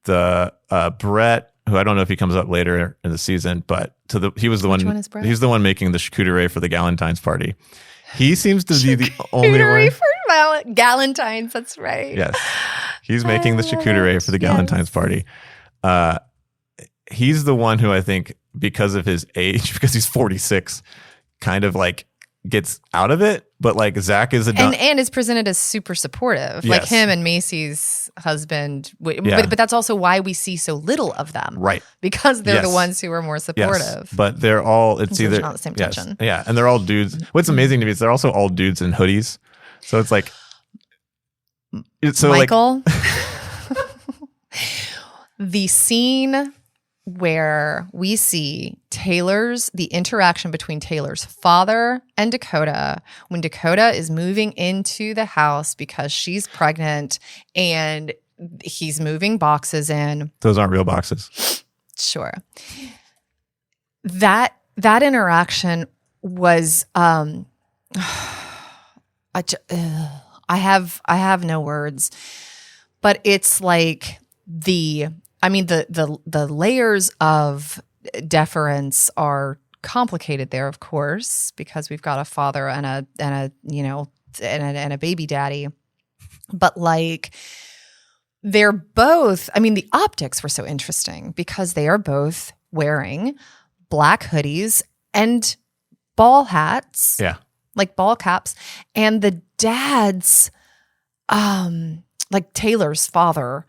Brett, who I don't know if he comes up later in the season, but he was the Which one is Brett? He's the one making the charcuterie for the Galentine's party. He seems to be the only one. For Galentine's, that's right. Yes. He's making the charcuterie for the Galentine's party. He's the one who I think, because of his age, because he's 46, kind of like gets out of it. But like Zach is and is presented as super supportive, like him and Macy's husband. But that's also why we see so little of them, right? Because they're the ones who are more supportive. Yes. But they're all either not the same tension. Yeah, and they're all dudes. What's amazing to me is they're also all dudes in hoodies. So it's like, Michael, the scene where we see the interaction between Taylor's father and Dakota, when Dakota is moving into the house because she's pregnant and he's moving boxes in. Those aren't real boxes. Sure. That interaction was, I have no words, but it's like the layers of deference are complicated there, of course, because we've got a father and a baby daddy. But like, they're both, the optics were so interesting because they are both wearing black hoodies and ball hats. Yeah. Like ball caps. And the dad's, like Taylor's father,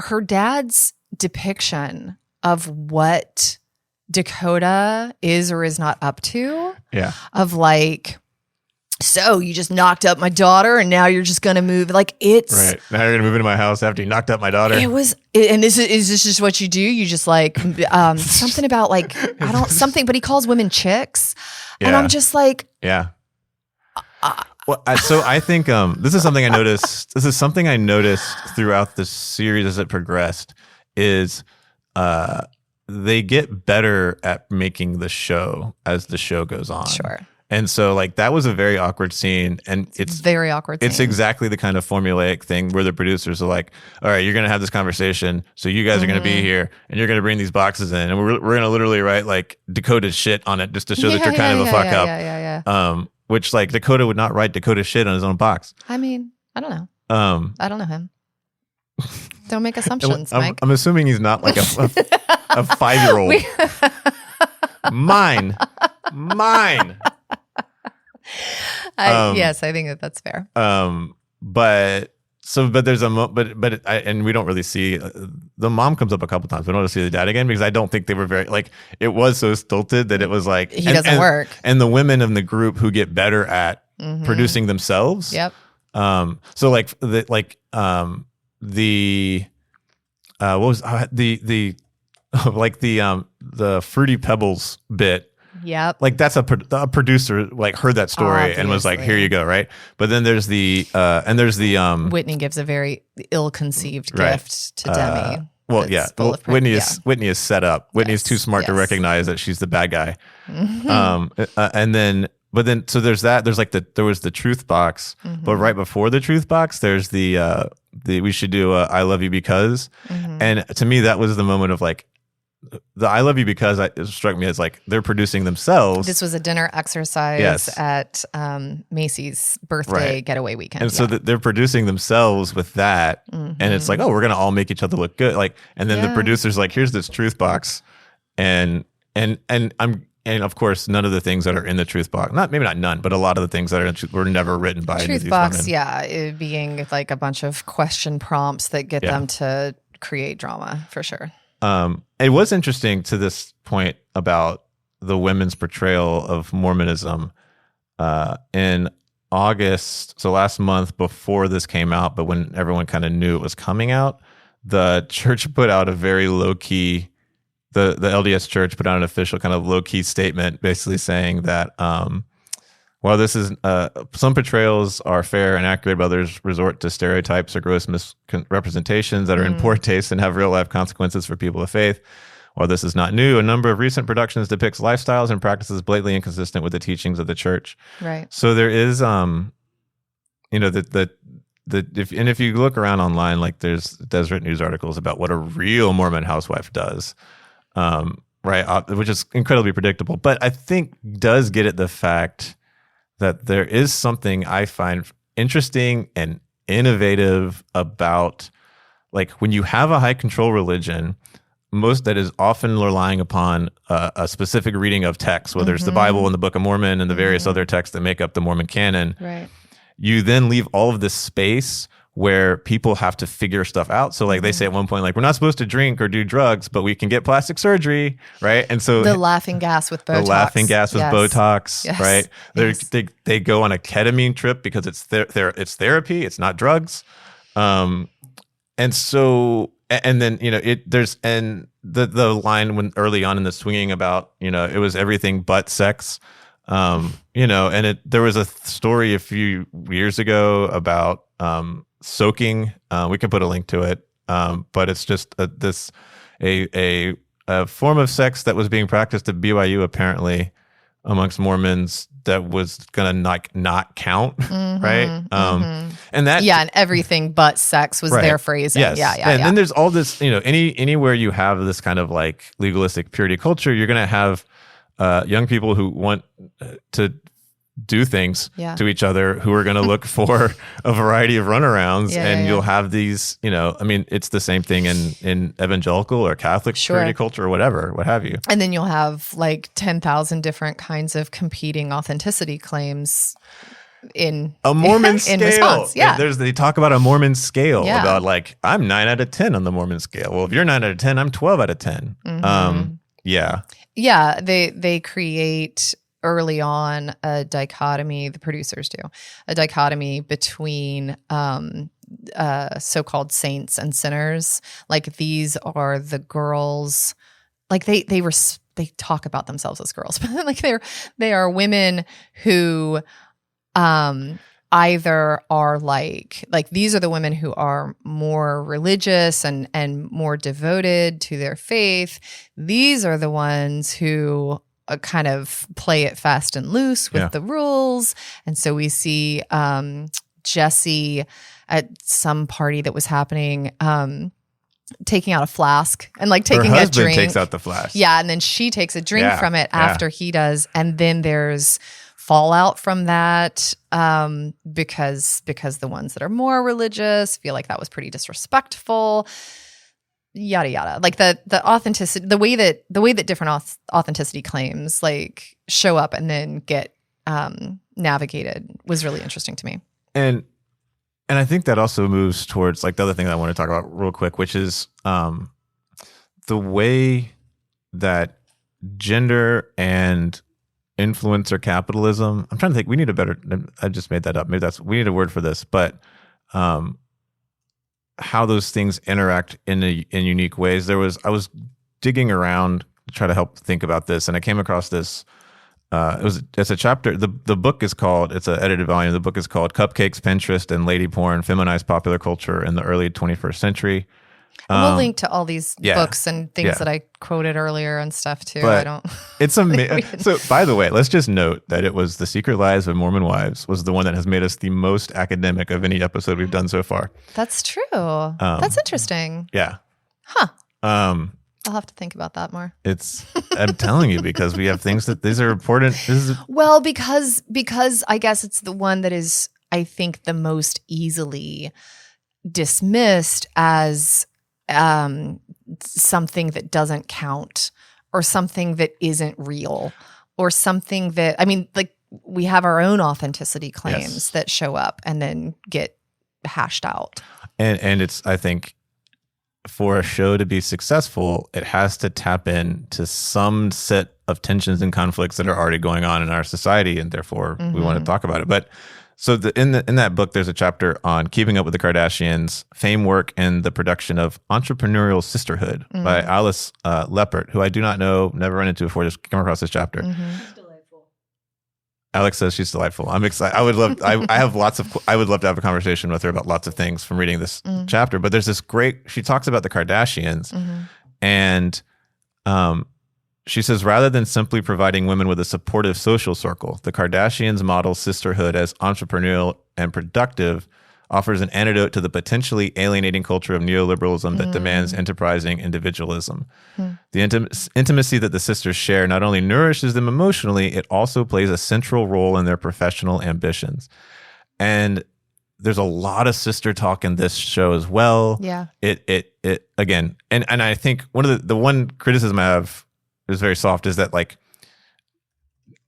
her dad's depiction of what Dakota is or is not up to. Yeah. Of like, so you just knocked up my daughter and now you're just going to move. Like it's right. Now you're going to move into my house after you knocked up my daughter. And is this just what you do? You just like, something about like, something, but he calls women chicks. Yeah. And I'm just like, yeah. Well, so I think this is something I noticed. This is something I noticed throughout the series as it progressed. Is they get better at making the show as the show goes on. Sure. And so like that was a very awkward scene, and it's very awkward. It's exactly the kind of formulaic thing where the producers are like, all right, you're going to have this conversation. So you guys are going to be here and you're going to bring these boxes in, and we're going to literally write like Dakota shit on it just to show that you're kind of a fuck up. Yeah. Which like Dakota would not write Dakota shit on his own box. I mean, I don't know. I don't know him. Don't make assumptions, Mike. I'm assuming he's not like a 5-year-old. Mine. Yes, I think that's fair. But there's and we don't really see the mom comes up a couple times. We don't see the dad again because I don't think they were very like it was so stilted that it was like he doesn't work. And the women in the group who get better at producing themselves. Yep. So like the what was the Fruity Pebbles bit. Yep. Like that's a producer like heard that story Obviously. And was like, here you go, right? But then there's the Whitney gives a very ill-conceived gift to Demi. Whitney is set up. Whitney's too smart to recognize that she's the bad guy. So there's that. There's like there was the truth box, but right before the truth box, there's the we should do I love you because, and to me that was the moment of like. The I love you because it struck me as like they're producing themselves. This was a dinner exercise at Macy's birthday getaway weekend. And so they're producing themselves with that. And it's like, oh, we're going to all make each other look good. Like, and then the producer's like, here's this truth box. And of course, none of the things that are in the truth box, maybe not none, but a lot of the things that are were never written by truth box. Yeah. It being like a bunch of question prompts that get them to create drama for sure. It was interesting to this point about the women's portrayal of Mormonism in August. So last month before this came out, but when everyone kind of knew it was coming out, the church put out a very low key, the LDS church put out an official kind of low key statement basically saying that, while this is some portrayals are fair and accurate, but others resort to stereotypes or gross misrepresentations that are in poor taste and have real life consequences for people of faith. While this is not new, a number of recent productions depicts lifestyles and practices blatantly inconsistent with the teachings of the church. Right. So there is, if you look around online, like there's Deseret News articles about what a real Mormon housewife does. Right, which is incredibly predictable, but I think does get at the fact that there is something I find interesting and innovative about, like, when you have a high control religion, most that is often relying upon a specific reading of text, whether it's the Bible and the Book of Mormon and the various other texts that make up the Mormon canon. Right. You then leave all of this space where people have to figure stuff out. So like they say at one point, like, we're not supposed to drink or do drugs, but we can get plastic surgery, right? And so the laughing gas with Botox. Yes. Right? They go on a ketamine trip because it's therapy, it's not drugs. And so, and then, the line when early on in the swinging about, it was everything but sex. And there was a story a few years ago about soaking. We can put a link to it, but it's just a form of sex that was being practiced at BYU apparently amongst Mormons that was gonna not count, right? And that and everything but sex was their phrasing. Yes. And then there's all this, anywhere you have this kind of like legalistic purity culture, you're gonna have young people who want to do things to each other who are going to look for a variety of runarounds, and you'll have these, it's the same thing in evangelical or Catholic purity culture or whatever, what have you. And then you'll have like 10,000 different kinds of competing authenticity claims in a Mormon scale. Response. Yeah. They talk about a Mormon scale about like, I'm 9 out of 10 on the Mormon scale. Well, if you're 9 out of 10, I'm 12 out of 10. They create early on a dichotomy, the producers do, a dichotomy between so-called saints and sinners. Like, these are the girls, like they talk about themselves as girls, but like they are women who either are like these are the women who are more religious and more devoted to their faith. These are the ones who kind of play it fast and loose with the rules. And so we see Jesse at some party that was happening, taking out a flask and like taking a drink. Her husband takes out the flask. Yeah, and then she takes a drink from it after he does, and then there's fallout from that because the ones that are more religious feel like that was pretty disrespectful. Yada yada. Like the authenticity, the way that different authenticity claims like show up and then get navigated was really interesting to me. And I think that also moves towards like the other thing that I want to talk about real quick, which is the way that gender and influencer capitalism. I'm trying to think. We need a better. I just made that up. Maybe we need a word for this, but how those things interact in unique ways. I was digging around to try to help think about this, and I came across this. It's a chapter. The book is called. It's an edited volume. The book is called "Cupcakes, Pinterest, and Lady Porn: Feminized Popular Culture in the Early 21st Century." We'll link to all these books and things that I quoted earlier and stuff too. But it's amazing. So, by the way, let's just note that it was "The Secret Lives of Mormon Wives" was the one that has made us the most academic of any episode we've done so far. That's true. That's interesting. Yeah. Huh. I'll have to think about that more. I'm telling you, because we have things that these are important. Well, because I guess it's the one that is, I think, the most easily dismissed as something that doesn't count or something that isn't real or something that, I mean, like we have our own authenticity claims that show up and then get hashed out. And it's, I think, for a show to be successful, it has to tap into some set of tensions and conflicts that are already going on in our society, and therefore we want to talk about it. But so in that book, there's a chapter on keeping up with the Kardashians, fame, work, and the production of Entrepreneurial Sisterhood by Alice Leppert, who I do not know, never run into before, just come across this chapter. Alex says she's delightful. I'm excited. I would love to have a conversation with her about lots of things from reading this chapter. But there's this she talks about the Kardashians, and she says, rather than simply providing women with a supportive social circle, the Kardashians model sisterhood as entrepreneurial and productive offers an antidote to the potentially alienating culture of neoliberalism that demands enterprising individualism. The intimacy that the sisters share not only nourishes them emotionally, it also plays a central role in their professional ambitions. And there's a lot of sister talk in this show as well. Yeah. It again, and I think the one criticism I have is very soft, is that like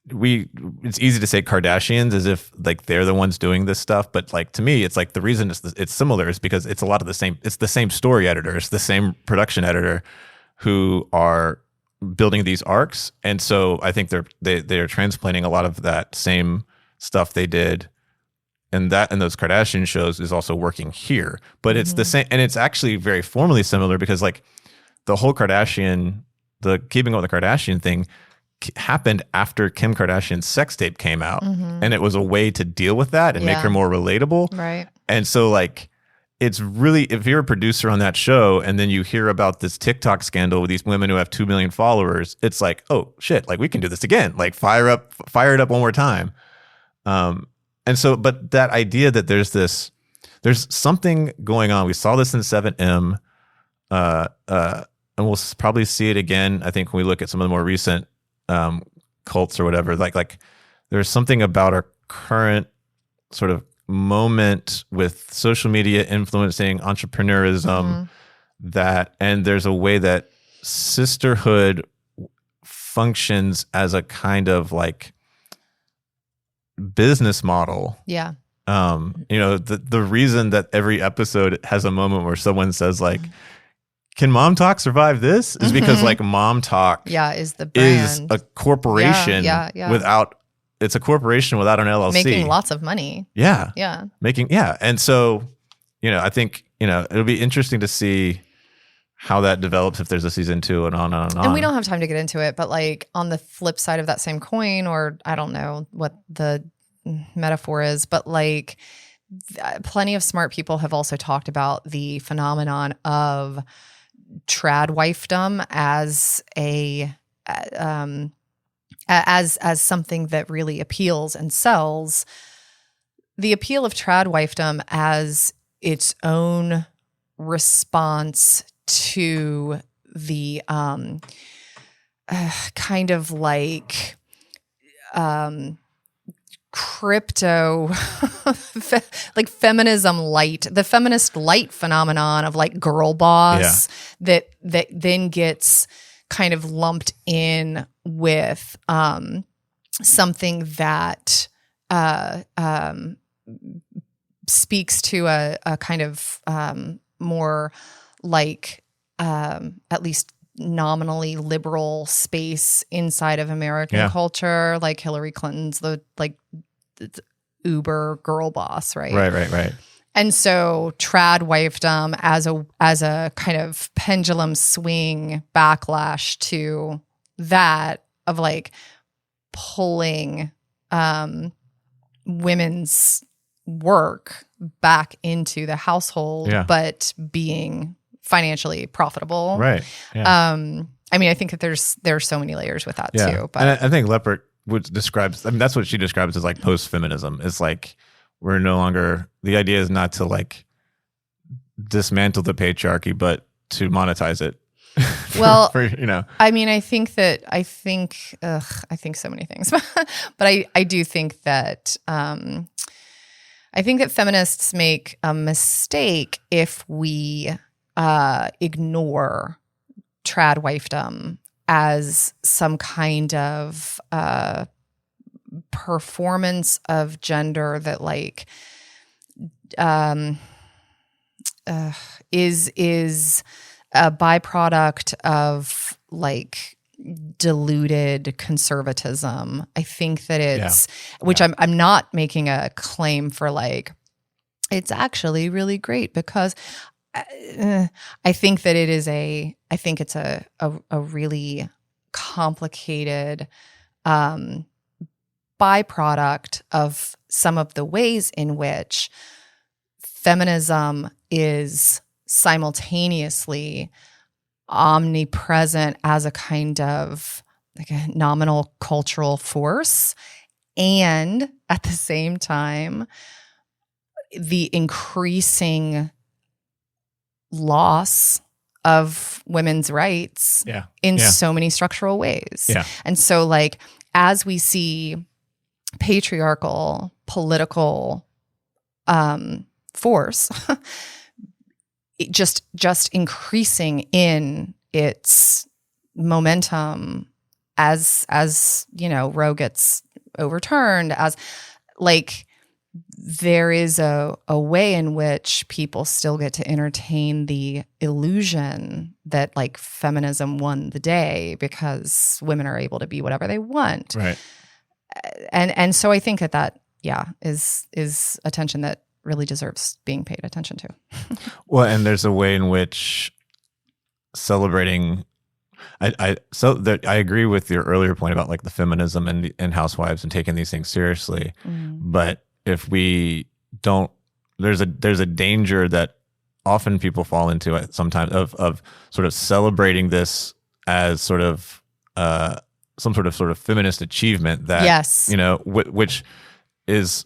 it's easy to say Kardashians as if like they're the ones doing this stuff, but like to me it's like the reason it's similar is because it's a lot of the same. It's the same story editor, it's the same production editor who are building these arcs, and so I think they're transplanting a lot of that same stuff they did and those Kardashian shows is also working here. But it's the same, and it's actually very formally similar because like the whole the keeping up with the Kardashian thing happened after Kim Kardashian's sex tape came out, and it was a way to deal with that and make her more relatable. Right. And so like, it's really, if you're a producer on that show and then you hear about this TikTok scandal with these women who have 2 million followers, it's like, oh shit, like we can do this again. Like fire it up one more time. And so, but that idea that there's something going on. We saw this in 7M, and we'll probably see it again, I think, when we look at some of the more recent cults or whatever. Like there's something about our current sort of moment with social media influencing entrepreneurism and there's a way that sisterhood functions as a kind of like business model. Yeah. The reason that every episode has a moment where someone says like, can Mom Talk survive this? Is because like Mom Talk is the brand. Is a corporation without, it's a corporation without an LLC. Making lots of money. Yeah. Yeah. And so, I think, it'll be interesting to see how that develops if there's a season 2 and on and on and on. And we don't have time to get into it, but like on the flip side of that same coin, or I don't know what the metaphor is, but like plenty of smart people have also talked about the phenomenon of trad wifedom as as something that really appeals and sells. The appeal of trad wifedom as its own response to the kind of like crypto like feminism light, the feminist light phenomenon of like girl boss that then gets kind of lumped in with something that speaks to a kind of more like at least nominally liberal space inside of American culture, like Hillary Clinton's the uber girl boss, right? Right. And so trad wifedom as a kind of pendulum swing backlash to that of like pulling women's work back into the household, but being financially profitable. Right. Yeah. I mean, I think that there's so many layers with that too. But and I think Leppert describes, I mean, that's what she describes as like post-feminism. It's like we're no longer, the idea is not to like dismantle the patriarchy, but to monetize it. Well, you know, I mean, I think so many things, but I do think that feminists make a mistake if we ignore trad wifedom as some kind of performance of gender that like is a byproduct of like diluted conservatism. I think that it's which I'm not making a claim for like it's actually really great, because I think that it's a really complicated byproduct of some of the ways in which feminism is simultaneously omnipresent as a kind of like a nominal cultural force, and at the same time the increasing loss of women's rights in so many structural ways. And so like as we see patriarchal political force just increasing in its momentum as you know, Roe gets overturned, as like there is a way in which people still get to entertain the illusion that like feminism won the day because women are able to be whatever they want. Right. And so I think that is attention that really deserves being paid attention to. Well, and there's a way in which celebrating I agree with your earlier point about like the feminism and housewives and taking these things seriously. But if we don't, there's a danger that often people fall into it sometimes of sort of celebrating this as sort of some sort of feminist achievement that you know, which is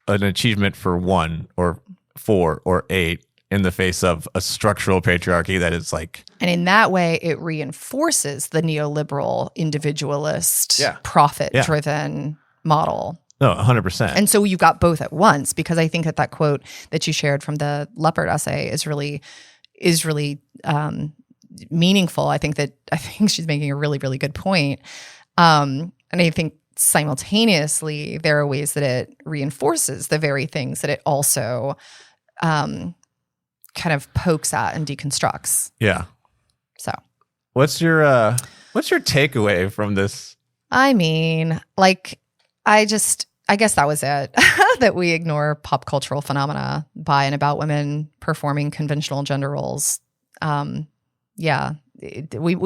an achievement for 1 or 4 or 8 in the face of a structural patriarchy that is like, and in that way it reinforces the neoliberal individualist profit-driven model. No, 100%. And so you've got both at once, because I think that quote that you shared from the Leppert essay is really meaningful. I think she's making a really, really good point. And I think simultaneously there are ways that it reinforces the very things that it also kind of pokes at and deconstructs. Yeah. So what's your takeaway from this? I mean, like, I guess that was it. That we ignore pop cultural phenomena by and about women performing conventional gender roles. We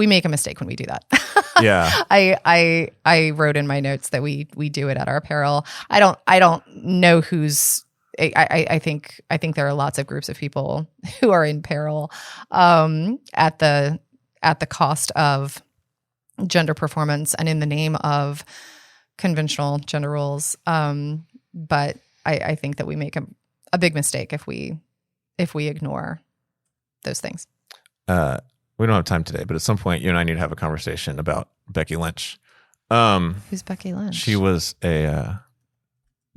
make a mistake when we do that. Yeah. I wrote in my notes that we do it at our peril. I don't know who's. I think there are lots of groups of people who are in peril at the cost of gender performance and in the name of conventional gender roles. But I think that we make a big mistake if we ignore those things. We don't have time today, but at some point you and I need to have a conversation about Becky Lynch. Who's Becky Lynch? She was a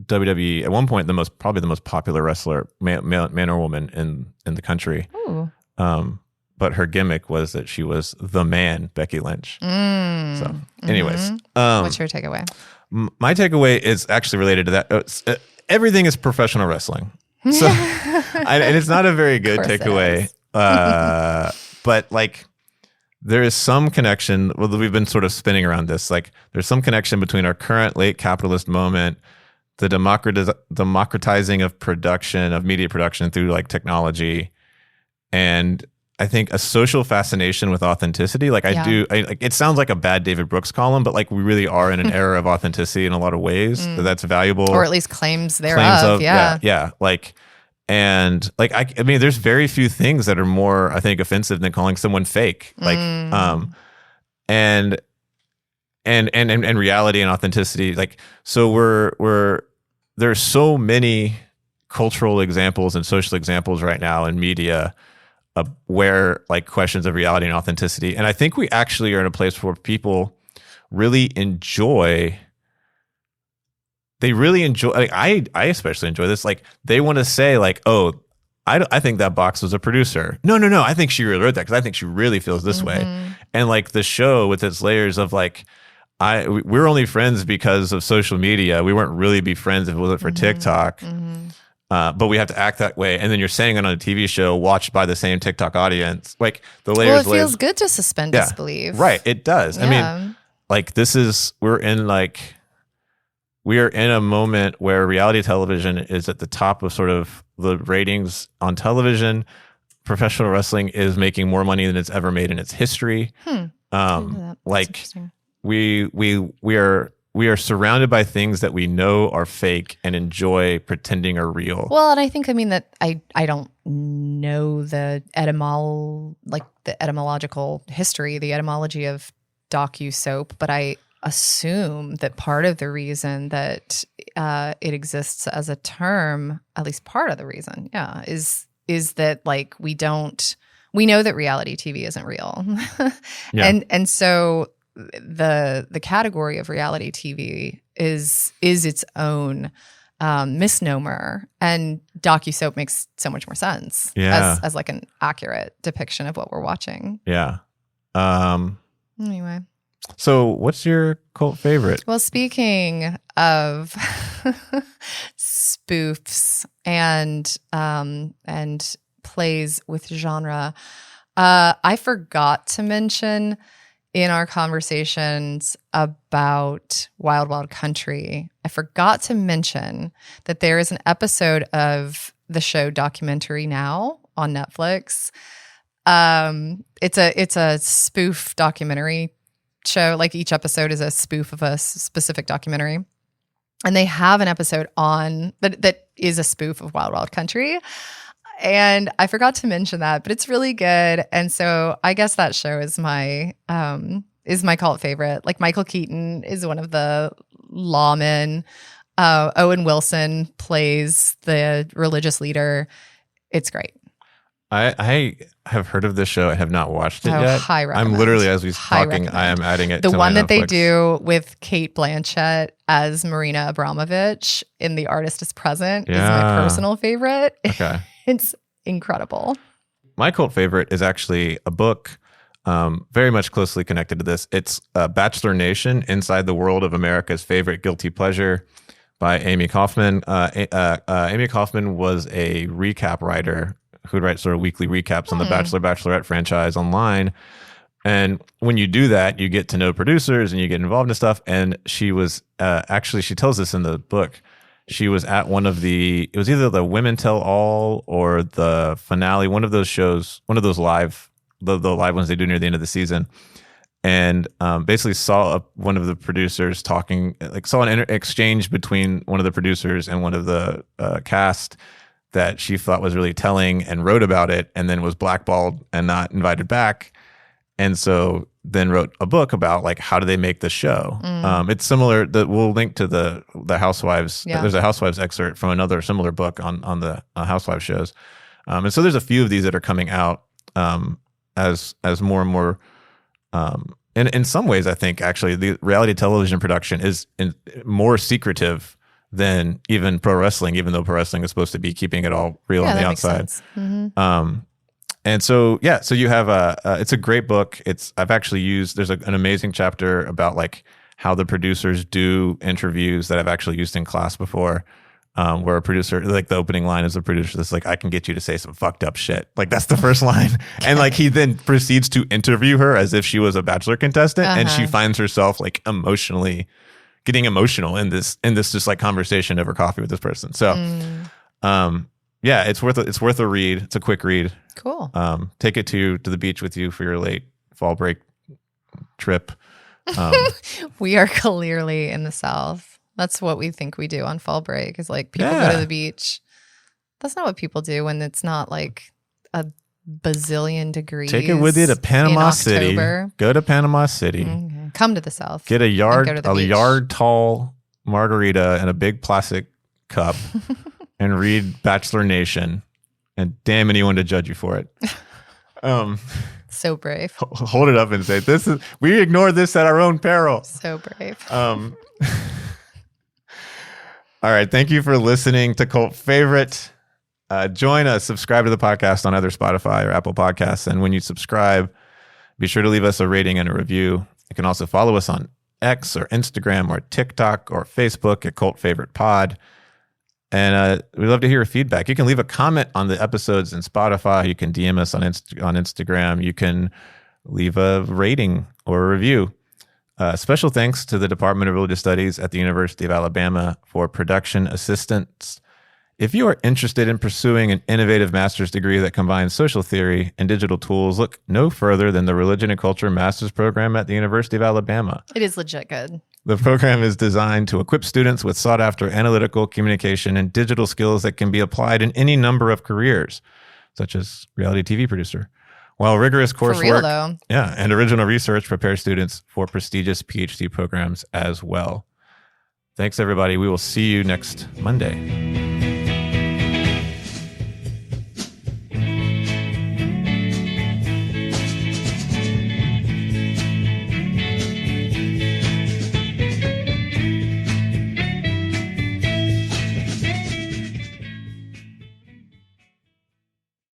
WWE at one point probably the most popular wrestler, man or woman in the country. Ooh. But her gimmick was that she was the man, Becky Lynch. So, anyways, what's your takeaway? My takeaway is actually related to that. Everything is professional wrestling, so and it's not a very good takeaway. But like, there is some connection. Well, we've been sort of spinning around this. Like, there's some connection between our current late capitalist moment, the democratizing of production, of media production through like technology, and I think a social fascination with authenticity. Like it sounds like a bad David Brooks column, but like we really are in an era of authenticity in a lot of ways that's valuable, or at least claims thereof. Yeah. Like, and like I mean, there's very few things that are more, I think, offensive than calling someone fake. Like, and reality and authenticity. Like, so there's so many cultural examples and social examples right now in media where like questions of reality and authenticity. And I think we actually are in a place where people really enjoy. They really enjoy. Like, I especially enjoy this. Like, they want to say like, "Oh, I think that box was a producer." No. I think she really wrote that because I think she really feels this way. And like the show with its layers of like, we're only friends because of social media. We weren't really be friends if it wasn't for TikTok. But we have to act that way. And then you're saying it on a TV show watched by the same TikTok audience. Like the layers. Well, it feels good to suspend disbelief. Right. It does. Yeah. I mean, like we are in a moment where reality television is at the top of sort of the ratings on television. Professional wrestling is making more money than it's ever made in its history. Like we are surrounded by things that we know are fake and enjoy pretending are real. Well, and I think, that I don't know the etymological history, the etymology of docu-soap, but I assume that part of the reason that it exists as a term, at least part of the reason, is that like we know that reality TV isn't real. And so the category of reality TV is its own misnomer, and docu-soap makes so much more sense as like an accurate depiction of what we're watching. Anyway, so what's your cult favorite? Well, speaking of spoofs and plays with genre, I forgot to mention in our conversations about Wild Wild Country, I forgot to mention that there is an episode of the show Documentary Now on Netflix. It's a spoof documentary show. Like, each episode is a spoof of a specific documentary. And they have an episode on that is a spoof of Wild Wild Country. And I forgot to mention that, but it's really good. And so I guess that show is my cult favorite. Like, Michael Keaton is one of the lawmen. Owen Wilson plays the religious leader. It's great. I have heard of this show. I have not watched it yet. High recommend. I'm literally, as we're talking, I am adding it to the one that Netflix. They do with Kate Blanchett as Marina Abramovich in The Artist is Present is my personal favorite. Okay. It's incredible. My cult favorite is actually a book very much closely connected to this. It's Bachelor Nation, Inside the World of America's Favorite Guilty Pleasure by Amy Kaufman. Amy Kaufman was a recap writer who'd write sort of weekly recaps on the Bachelor Bachelorette franchise online. And when you do that, you get to know producers and you get involved in stuff. And she was actually, she tells this in the book, she was at one of it was either the Women Tell All or the finale, one of those shows, one of those live, the live ones they do near the end of the season. and basically saw one of the producers talking, like saw an exchange between one of the producers and one of the cast that she thought was really telling, and wrote about it, and then was blackballed and not invited back. And so then wrote a book about like how do they make the show. It's similar. We'll link to the Housewives. Yeah. There's a Housewives excerpt from another similar book on the Housewives shows. And so there's a few of these that are coming out as more and more. And in some ways, I think actually the reality television production is more secretive than even pro wrestling, even though pro wrestling is supposed to be keeping it all real on the outside. Mm-hmm. And so, yeah, so you have it's a great book. I've actually used, there's an amazing chapter about like how the producers do interviews that I've actually used in class before, where a producer, like the opening line is a producer that's like, I can get you to say some fucked up shit. Like that's the first line. And like he then proceeds to interview her as if she was a Bachelor contestant. And she finds herself like getting emotional in this just like conversation over coffee with this person. So, yeah, it's worth a read. It's a quick read. Cool. Take it to the beach with you for your late fall break trip. We are clearly in the South. That's what we think we do on fall break, is like people go to the beach. That's not what people do when it's not like a bazillion degrees. Take it with you to Panama City. Go to Panama City. Okay. Come to the South. Get a yard tall margarita in a big plastic cup and read Bachelor Nation, and damn anyone to judge you for it. So brave. Hold it up and say, we ignored this at our own peril. So brave. All right. Thank you for listening to Cult Favorite. Join us, subscribe to the podcast on either Spotify or Apple Podcasts. And when you subscribe, be sure to leave us a rating and a review. You can also follow us on X or Instagram or TikTok or Facebook at Cult Favorite Pod. And we'd love to hear your feedback. You can leave a comment on the episodes in Spotify. You can DM us on Instagram. You can leave a rating or a review. Special thanks to the Department of Religious Studies at the University of Alabama for production assistance. If you are interested in pursuing an innovative master's degree that combines social theory and digital tools, look no further than the Religion and Culture Master's Program at the University of Alabama. It is legit good. The program is designed to equip students with sought-after analytical, communication, and digital skills that can be applied in any number of careers, such as reality TV producer. While rigorous coursework and original research prepare students for prestigious PhD programs as well. Thanks, everybody. We will see you next Monday.